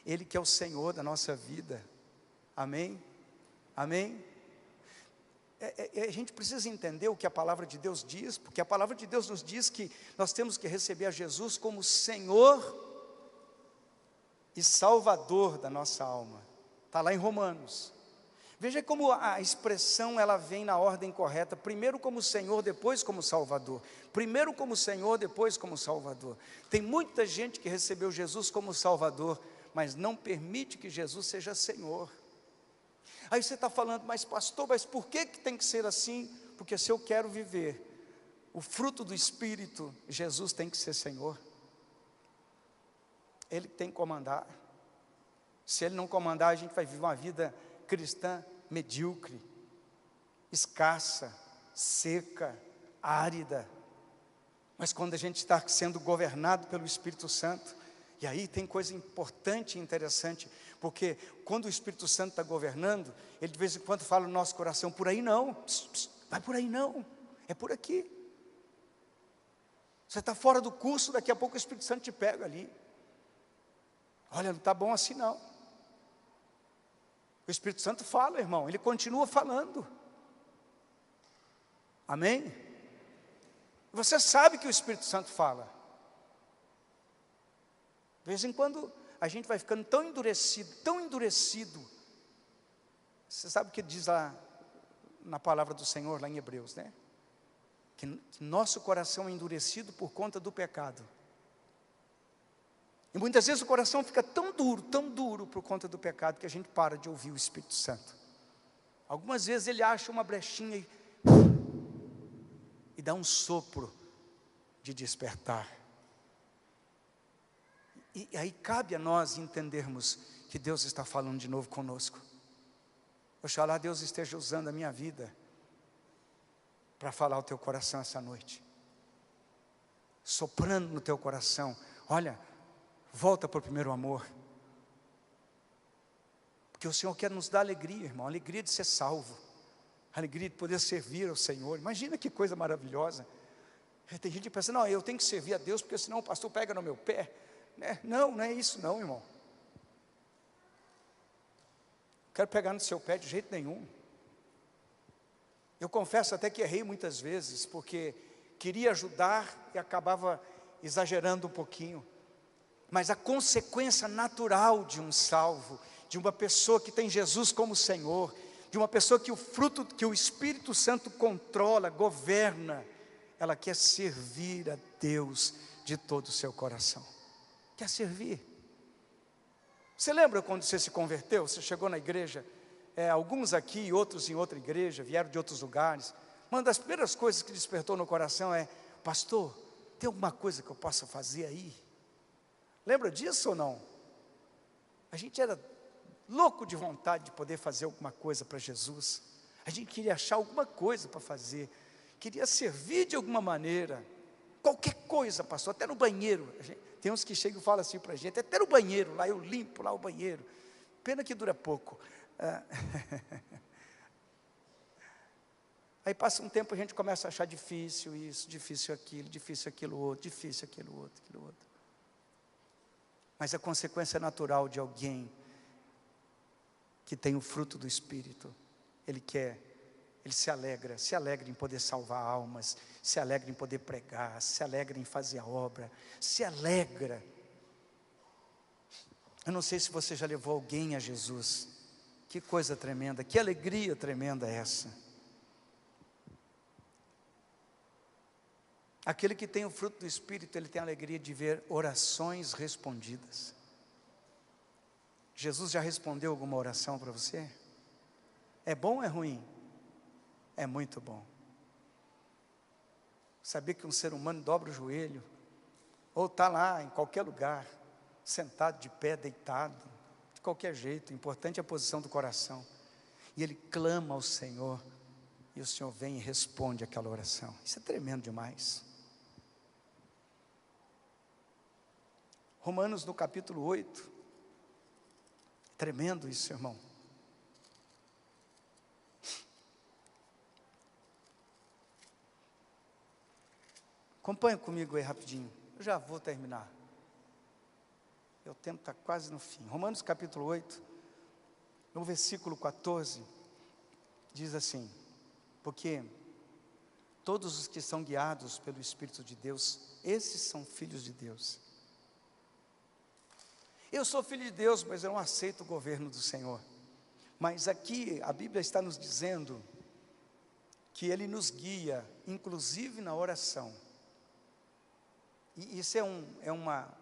Ele que é o Senhor da nossa vida. Amém? Amém? A gente precisa entender o que a palavra de Deus diz, porque a palavra de Deus nos diz que nós temos que receber a Jesus como Senhor e Salvador da nossa alma. Está lá em Romanos. Veja como a expressão ela vem na ordem correta, primeiro como Senhor, depois como Salvador. Primeiro como Senhor, depois como Salvador. Tem muita gente que recebeu Jesus como Salvador, mas não permite que Jesus seja Senhor. Aí você está falando, mas pastor, mas por que tem que ser assim? Porque se eu quero viver o fruto do Espírito, Jesus tem que ser Senhor. Ele tem que comandar. Se Ele não comandar, a gente vai viver uma vida cristã medíocre, escassa, seca, árida. Mas quando a gente está sendo governado pelo Espírito Santo, e aí tem coisa importante e interessante, porque quando o Espírito Santo está governando, ele de vez em quando fala no nosso coração, por aí não, pss, pss, vai por aí não, é por aqui. Você está fora do curso, daqui a pouco o Espírito Santo te pega ali. Olha, não está bom assim não. O Espírito Santo fala, irmão, ele continua falando. Amém? Você sabe que o Espírito Santo fala. De vez em quando a gente vai ficando tão endurecido. Você sabe o que diz lá na palavra do Senhor, lá em Hebreus, né? Que nosso coração é endurecido por conta do pecado. E muitas vezes o coração fica tão duro por conta do pecado, que a gente para de ouvir o Espírito Santo. Algumas vezes ele acha uma brechinha e dá um sopro de despertar. E aí cabe a nós entendermos que Deus está falando de novo conosco. Oxalá Deus esteja usando a minha vida para falar ao teu coração essa noite. Soprando no teu coração. Olha, volta para o primeiro amor. Porque o Senhor quer nos dar alegria, irmão. Alegria de ser salvo. Alegria de poder servir ao Senhor. Imagina que coisa maravilhosa. Tem gente que pensa, não, eu tenho que servir a Deus, porque senão o pastor pega no meu pé. Não é isso não, irmão. Não quero pegar no seu pé de jeito nenhum. Eu confesso até que errei muitas vezes, porque queria ajudar e acabava exagerando um pouquinho. Mas a consequência natural de um salvo, de uma pessoa que tem Jesus como Senhor, de uma pessoa que o fruto, que o Espírito Santo controla, governa, ela quer servir a Deus de todo o seu coração. Quer servir. Você lembra quando você se converteu? Você chegou na igreja, alguns aqui, outros em outra igreja, vieram de outros lugares. Uma das primeiras coisas que despertou no coração é, pastor, tem alguma coisa que eu possa fazer aí? Lembra disso ou não? A gente era louco de vontade de poder fazer alguma coisa para Jesus. A gente queria achar alguma coisa para fazer. Queria servir de alguma maneira. Qualquer coisa, pastor, até no banheiro. Tem uns que chegam e falam assim para a gente, até no banheiro, lá eu limpo lá o banheiro. Pena que dura pouco. Aí passa um tempo, a gente começa a achar difícil isso, difícil aquilo outro, difícil aquilo outro. Mas a consequência natural de alguém que tem o fruto do Espírito, ele se alegra em poder salvar almas, se alegra em poder pregar, se alegra em fazer a obra, se alegra. Eu não sei se você já levou alguém a Jesus, que coisa tremenda, que alegria tremenda é essa. Aquele que tem o fruto do Espírito, ele tem a alegria de ver orações respondidas. Jesus já respondeu alguma oração para você? É bom ou é ruim? É muito bom. Saber que um ser humano dobra o joelho, ou está lá em qualquer lugar, sentado, de pé, deitado, de qualquer jeito, o importante é a posição do coração. E ele clama ao Senhor, e o Senhor vem e responde aquela oração. Isso é tremendo demais. Romanos no capítulo 8, tremendo isso, irmão. Acompanha comigo aí rapidinho, eu já vou terminar. O tempo está quase no fim. Romanos capítulo 8, no versículo 14, diz assim: porque todos os que são guiados pelo Espírito de Deus, esses são filhos de Deus. Eu sou filho de Deus, mas eu não aceito o governo do Senhor. Mas aqui a Bíblia está nos dizendo que Ele nos guia, inclusive na oração. E isso é uma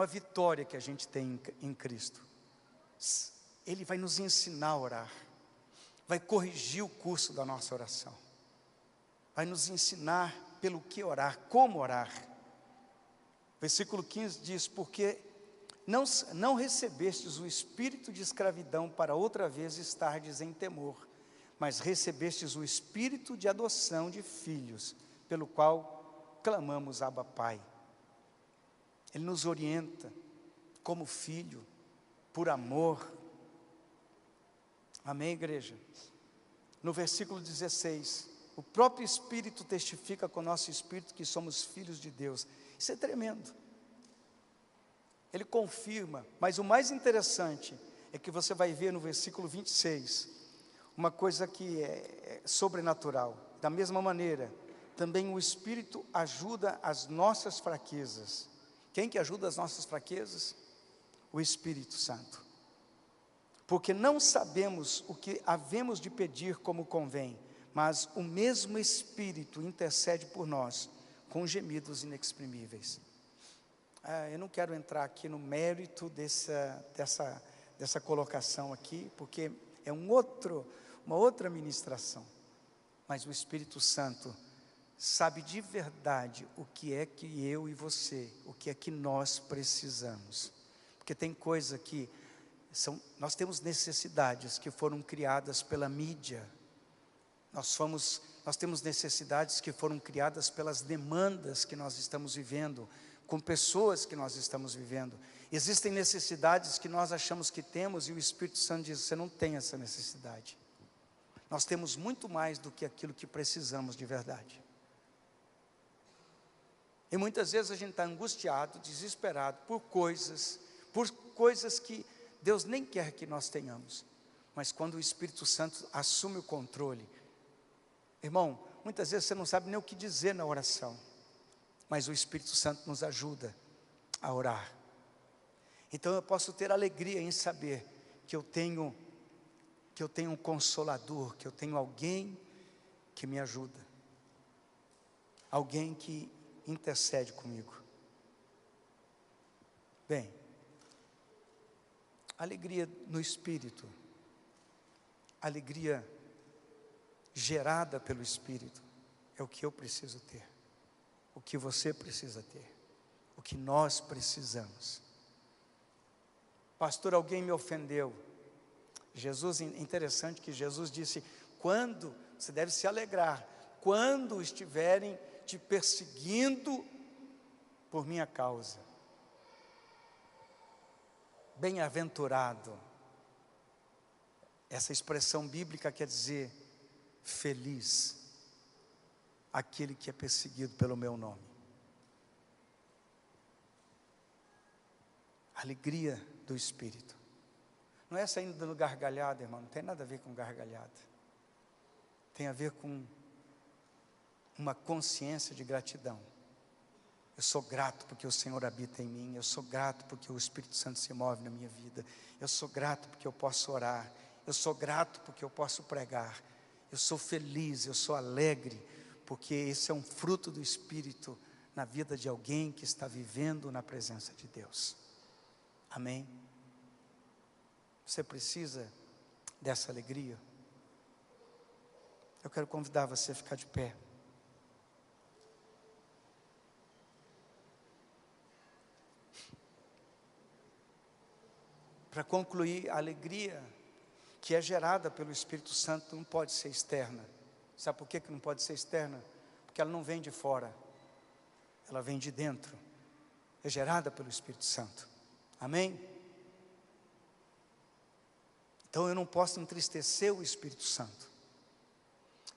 vitória que a gente tem em Cristo. Ele vai nos ensinar a orar, vai corrigir o curso da nossa oração, vai nos ensinar pelo que orar, como orar. Versículo 15 diz: porque não recebestes o espírito de escravidão para outra vez estardes em temor, mas recebestes o espírito de adoção de filhos, pelo qual clamamos Abba Pai. Ele nos orienta como filho, por amor. Amém, igreja? No versículo 16, o próprio Espírito testifica com o nosso espírito que somos filhos de Deus. Isso é tremendo. Ele confirma, mas o mais interessante é que você vai ver no versículo 26, uma coisa que é sobrenatural. Da mesma maneira, também o Espírito ajuda as nossas fraquezas. Quem que ajuda as nossas fraquezas? O Espírito Santo. Porque não sabemos o que havemos de pedir como convém, mas o mesmo Espírito intercede por nós, com gemidos inexprimíveis. Eu não quero entrar aqui no mérito dessa colocação aqui, porque é uma outra ministração. Mas o Espírito Santo sabe de verdade o que é que eu e você, o que é que nós precisamos. Porque tem coisa que nós temos necessidades que foram criadas pela mídia. Nós temos necessidades que foram criadas pelas demandas que nós estamos vivendo, com pessoas que nós estamos vivendo. Existem necessidades que nós achamos que temos e o Espírito Santo diz: você não tem essa necessidade. Nós temos muito mais do que aquilo que precisamos de verdade. E muitas vezes a gente está angustiado, desesperado por coisas que Deus nem quer que nós tenhamos. Mas quando o Espírito Santo assume o controle, irmão, muitas vezes você não sabe nem o que dizer na oração, mas o Espírito Santo nos ajuda a orar. Então eu posso ter alegria em saber que eu tenho um consolador, que eu tenho alguém que me ajuda, alguém que intercede comigo. Bem, alegria no Espírito, alegria gerada pelo Espírito, é o que eu preciso ter, o que você precisa ter, o que nós precisamos. Pastor, alguém me ofendeu. Interessante que Jesus disse: quando, você deve se alegrar, quando estiverem te perseguindo por minha causa. Bem-aventurado. Essa expressão bíblica quer dizer feliz aquele que é perseguido pelo meu nome. Alegria do Espírito. Não é saindo dando gargalhada, irmão, não tem nada a ver com gargalhada. Tem a ver com uma consciência de gratidão. Eu sou grato porque o Senhor habita em mim. Eu sou grato porque o Espírito Santo se move na minha vida. Eu sou grato porque eu posso orar. Eu sou grato porque eu posso pregar. Eu sou feliz, eu sou alegre, porque esse é um fruto do Espírito na vida de alguém que está vivendo na presença de Deus. Amém? Você precisa dessa alegria? Eu quero convidar você a ficar de pé. Para concluir, a alegria que é gerada pelo Espírito Santo não pode ser externa. Sabe por que não pode ser externa? Porque ela não vem de fora, ela vem de dentro. É gerada pelo Espírito Santo. Amém? Então eu não posso entristecer o Espírito Santo.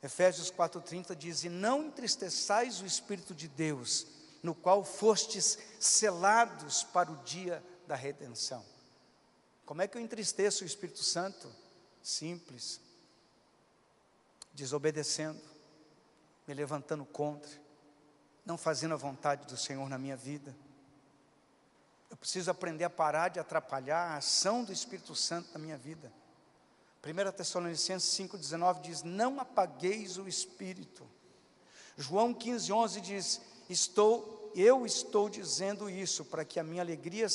Efésios 4:30 diz: e não entristeçais o Espírito de Deus, no qual fostes selados para o dia da redenção. Como é que eu entristeço o Espírito Santo? Simples: desobedecendo, me levantando contra, não fazendo a vontade do Senhor na minha vida. Eu preciso aprender a parar de atrapalhar a ação do Espírito Santo na minha vida. 1 Tessalonicenses 5,19 diz: não apagueis o Espírito. João 15,11 diz: eu estou dizendo isso para que a minha alegria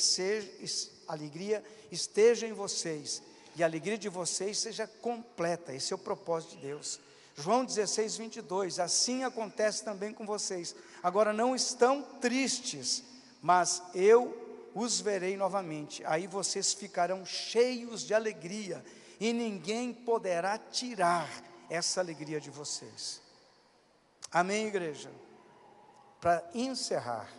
esteja em vocês, e a alegria de vocês seja completa. Esse é o propósito de Deus. João 16:22, assim acontece também com vocês. Agora não estão tristes, mas eu os verei novamente. Aí vocês ficarão cheios de alegria, e ninguém poderá tirar essa alegria de vocês. Amém, igreja? Para encerrar,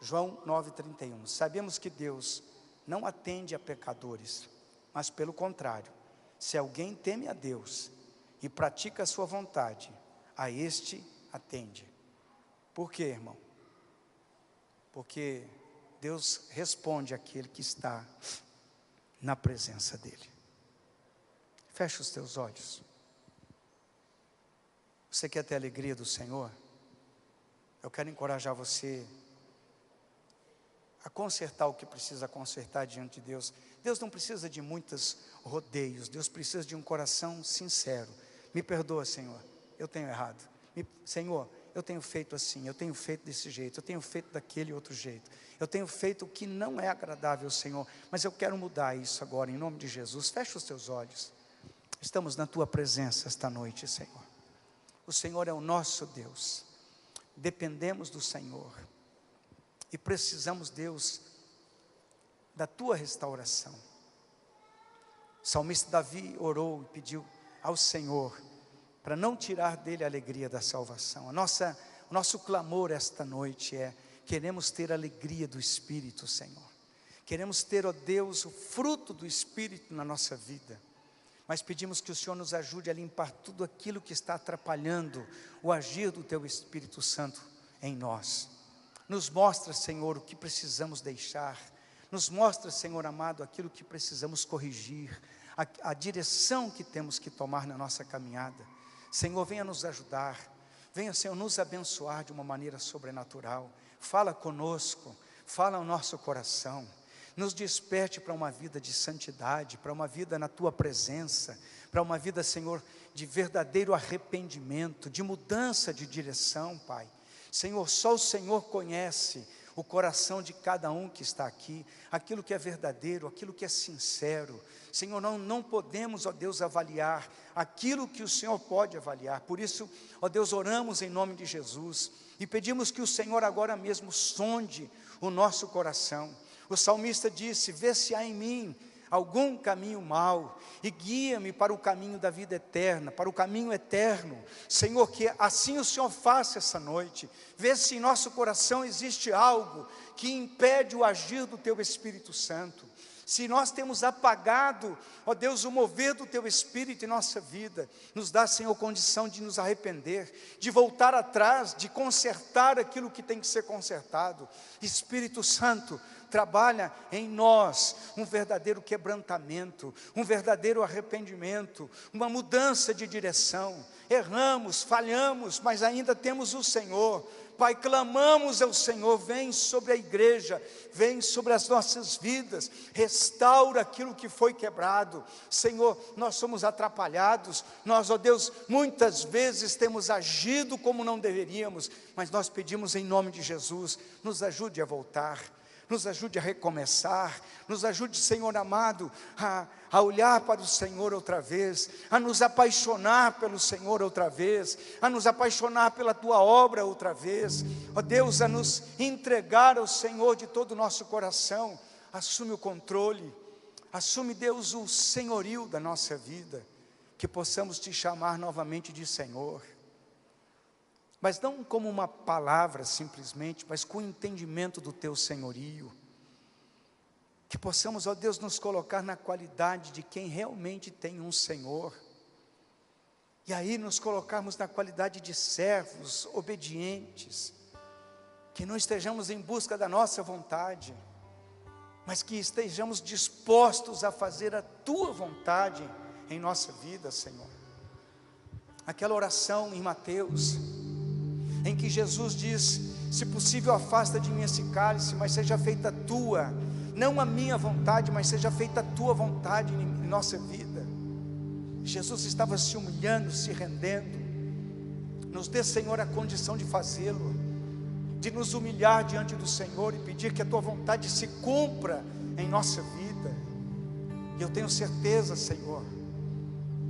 João 9:31, sabemos que Deus não atende a pecadores, mas pelo contrário, se alguém teme a Deus e pratica a sua vontade, a este atende. Por quê, irmão? Porque Deus responde àquele que está na presença dEle. Fecha os teus olhos. Você quer ter a alegria do Senhor? Eu quero encorajar você a consertar o que precisa consertar diante de Deus. Deus não precisa de muitos rodeios, Deus precisa de um coração sincero. Me perdoa, Senhor, eu tenho errado. Senhor, eu tenho feito assim, eu tenho feito desse jeito, eu tenho feito daquele outro jeito. Eu tenho feito o que não é agradável ao Senhor, mas eu quero mudar isso agora, em nome de Jesus. Fecha os teus olhos. Estamos na Tua presença esta noite, Senhor. O Senhor é o nosso Deus. Dependemos do Senhor. E precisamos, Deus, da Tua restauração. O salmista Davi orou e pediu ao Senhor para não tirar dele a alegria da salvação. O nosso clamor esta noite é: queremos ter a alegria do Espírito, Senhor. Queremos ter, ó Deus, o fruto do Espírito na nossa vida. Mas pedimos que o Senhor nos ajude a limpar tudo aquilo que está atrapalhando o agir do Teu Espírito Santo em nós. Nos mostra, Senhor, o que precisamos deixar. Nos mostra, Senhor amado, aquilo que precisamos corrigir, a direção que temos que tomar na nossa caminhada. Senhor, venha nos ajudar. Venha, Senhor, nos abençoar de uma maneira sobrenatural. Fala conosco, fala ao nosso coração. Nos desperte para uma vida de santidade, para uma vida na Tua presença, para uma vida, Senhor, de verdadeiro arrependimento, de mudança de direção, Pai. Senhor, só o Senhor conhece o coração de cada um que está aqui, aquilo que é verdadeiro, aquilo que é sincero. Senhor, não podemos, ó Deus, avaliar aquilo que o Senhor pode avaliar. Por isso, ó Deus, oramos em nome de Jesus e pedimos que o Senhor agora mesmo sonde o nosso coração. O salmista disse: vê se há em mim algum caminho mau e guia-me para o caminho da vida eterna, para o caminho eterno. Senhor, que assim o Senhor faça essa noite. Vê se em nosso coração existe algo que impede o agir do Teu Espírito Santo. Se nós temos apagado, ó Deus, o mover do Teu Espírito em nossa vida, nos dá, Senhor, condição de nos arrepender, de voltar atrás, de consertar aquilo que tem que ser consertado. Espírito Santo, trabalha em nós um verdadeiro quebrantamento, um verdadeiro arrependimento, uma mudança de direção. Erramos, falhamos, mas ainda temos o Senhor. Pai, clamamos ao Senhor: vem sobre a igreja, vem sobre as nossas vidas, restaura aquilo que foi quebrado. Senhor, nós somos atrapalhados, nós, ó Deus, muitas vezes temos agido como não deveríamos, mas nós pedimos em nome de Jesus: nos ajude a voltar. nos ajude a recomeçar, nos ajude, Senhor amado, a olhar para o Senhor outra vez, a nos apaixonar pelo Senhor outra vez, a nos apaixonar pela Tua obra outra vez, ó Deus, a nos entregar ao Senhor de todo o nosso coração. Assume o controle, assume, Deus, o senhorio da nossa vida, que possamos Te chamar novamente de Senhor, mas não como uma palavra simplesmente, mas com o entendimento do Teu senhorio, que possamos, ó Deus, nos colocar na qualidade de quem realmente tem um Senhor, e aí nos colocarmos na qualidade de servos obedientes, que não estejamos em busca da nossa vontade, mas que estejamos dispostos a fazer a Tua vontade em nossa vida, Senhor. Aquela oração em Mateus, em que Jesus diz: se possível afasta de mim esse cálice, mas seja feita a Tua, não a minha vontade, mas seja feita a Tua vontade em nossa vida. Jesus estava se humilhando, se rendendo. Nos dê, Senhor, a condição de fazê-lo, de nos humilhar diante do Senhor e pedir que a Tua vontade se cumpra em nossa vida. E eu tenho certeza, Senhor,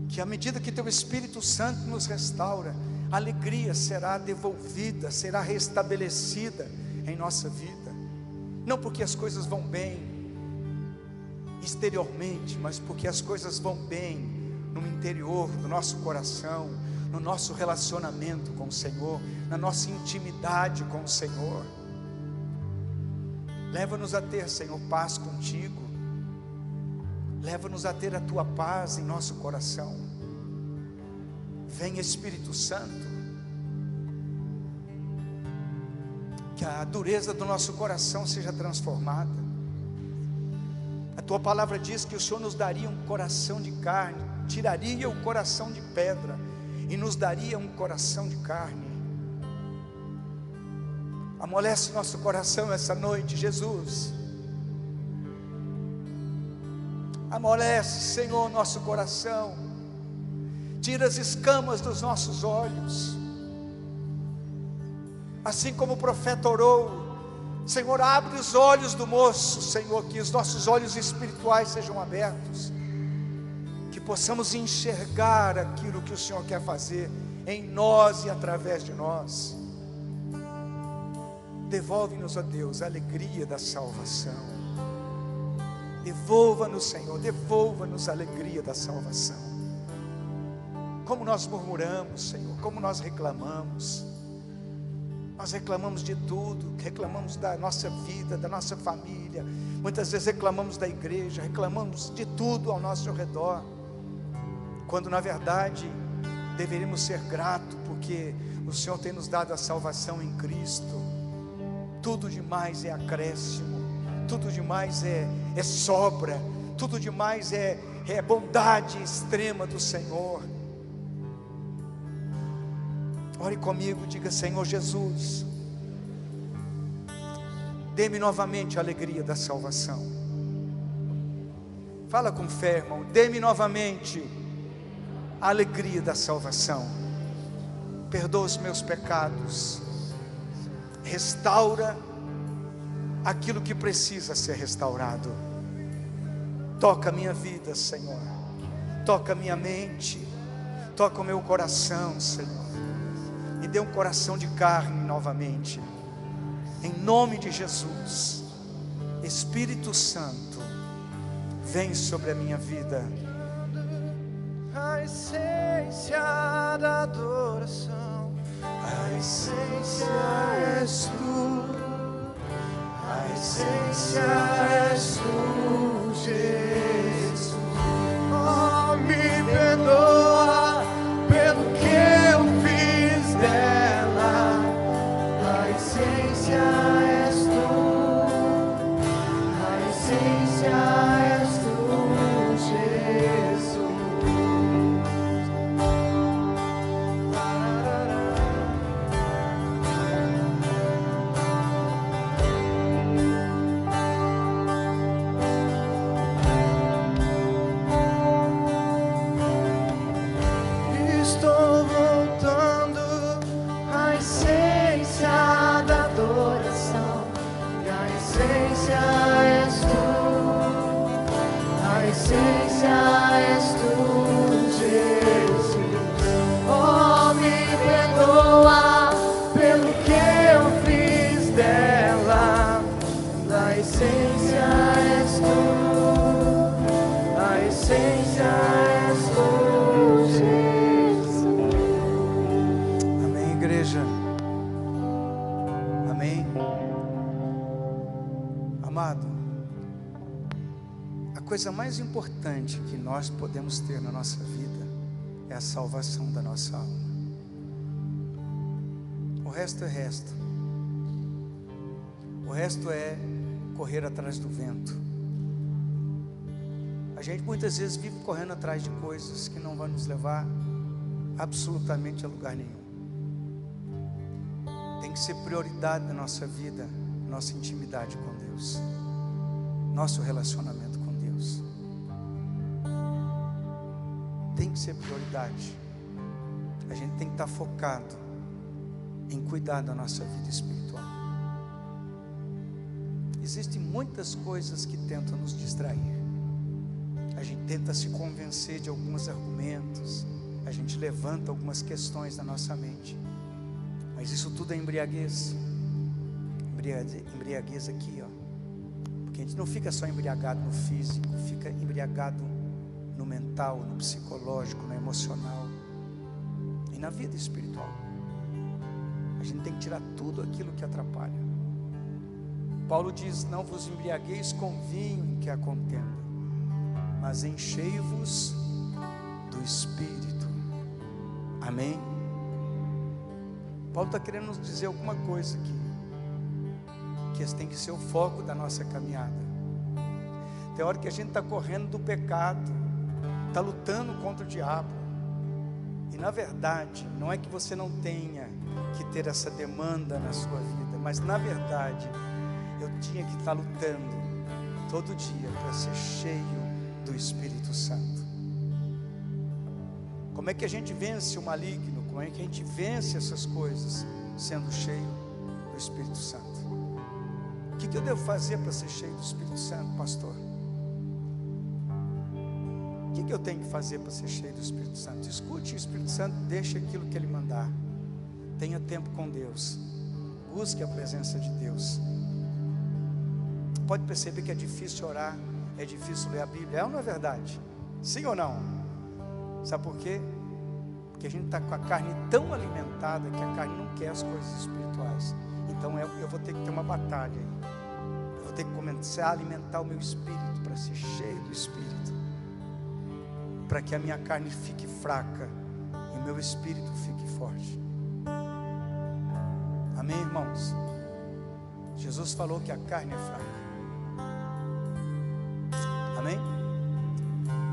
que à medida que Teu Espírito Santo nos restaura, a alegria será devolvida, será restabelecida em nossa vida, não porque as coisas vão bem exteriormente, mas porque as coisas vão bem no interior do nosso coração, no nosso relacionamento com o Senhor, na nossa intimidade com o Senhor. Leva-nos a ter, Senhor, paz contigo, leva-nos a ter a Tua paz em nosso coração. Vem, Espírito Santo, que a dureza do nosso coração seja transformada. A Tua palavra diz que o Senhor nos daria um coração de carne, tiraria o coração de pedra e nos daria um coração de carne. Amolece nosso coração essa noite, Jesus. Amolece, Senhor, nosso coração. Tira as escamas dos nossos olhos, assim como o profeta orou: Senhor, abre os olhos do moço, Senhor, que os nossos olhos espirituais sejam abertos, que possamos enxergar aquilo que o Senhor quer fazer em nós e através de nós. Devolve-nos, ó Deus, a alegria da salvação. Devolva-nos, Senhor, devolva-nos a alegria da salvação. Como nós murmuramos, Senhor, como nós reclamamos de tudo, reclamamos da nossa vida, da nossa família, muitas vezes reclamamos da igreja, reclamamos de tudo ao nosso redor, quando na verdade deveríamos ser gratos, porque o Senhor tem nos dado a salvação em Cristo. Tudo demais é acréscimo, tudo demais é sobra, tudo demais é bondade extrema do Senhor. Ore comigo, diga: Senhor Jesus, dê-me novamente a alegria da salvação. Fala com fé, irmão. Dê-me novamente a alegria da salvação. Perdoa os meus pecados, restaura aquilo que precisa ser restaurado. Toca a minha vida, Senhor, toca a minha mente, toca o meu coração, Senhor, e dê um coração de carne novamente, em nome de Jesus. Espírito Santo, vem sobre a minha vida. A essência da adoração, a essência és tu, a essência és tu, Jesus. Oh, me perdoa pelo que eu fiz dela. A essência és tu, a essência és tu, Jesus. coisa mais importante que nós podemos ter na nossa vida é a salvação da nossa alma. O resto é resto. O resto é correr atrás do vento. A gente muitas vezes vive correndo atrás de coisas que não vão nos levar absolutamente a lugar nenhum. Tem que ser prioridade na nossa vida, nossa intimidade com Deus, nosso relacionamento com Deus. Tem que ser prioridade. A gente tem que estar focado em cuidar da nossa vida espiritual. Existem muitas coisas que tentam nos distrair. A gente tenta se convencer de alguns argumentos, a gente levanta algumas questões na nossa mente, mas isso tudo é embriaguez. Embriaguez aqui, ó. Porque a gente não fica só embriagado no físico, fica embriagado no mental, no psicológico, no emocional e na vida espiritual. A gente tem que tirar tudo aquilo que atrapalha. Paulo diz: não vos embriagueis com vinho em que há contenda, mas enchei-vos do Espírito. Amém? Paulo está querendo nos dizer alguma coisa aqui, que esse tem que ser o foco da nossa caminhada. Tem hora que a gente está correndo do pecado, está lutando contra o diabo, e na verdade, não é que você não tenha que ter essa demanda na sua vida, mas na verdade, eu tinha que estar lutando todo dia para ser cheio do Espírito Santo. Como é que a gente vence o maligno? Como é que a gente vence essas coisas? Sendo cheio do Espírito Santo. O que eu devo fazer para ser cheio do Espírito Santo, pastor? O que eu tenho que fazer para ser cheio do Espírito Santo? Escute o Espírito Santo, deixe aquilo que Ele mandar. Tenha tempo com Deus. Busque a presença de Deus. Pode perceber que é difícil orar, é difícil ler a Bíblia. É ou não é verdade? Sim ou não? Sabe por quê? Porque a gente está com a carne tão alimentada que a carne não quer as coisas espirituais. Então eu vou ter que ter uma batalha aí. Eu vou ter que começar a alimentar o meu espírito para ser cheio do Espírito, para que a minha carne fique fraca e o meu espírito fique forte. Amém, irmãos? Jesus falou que a carne é fraca. Amém?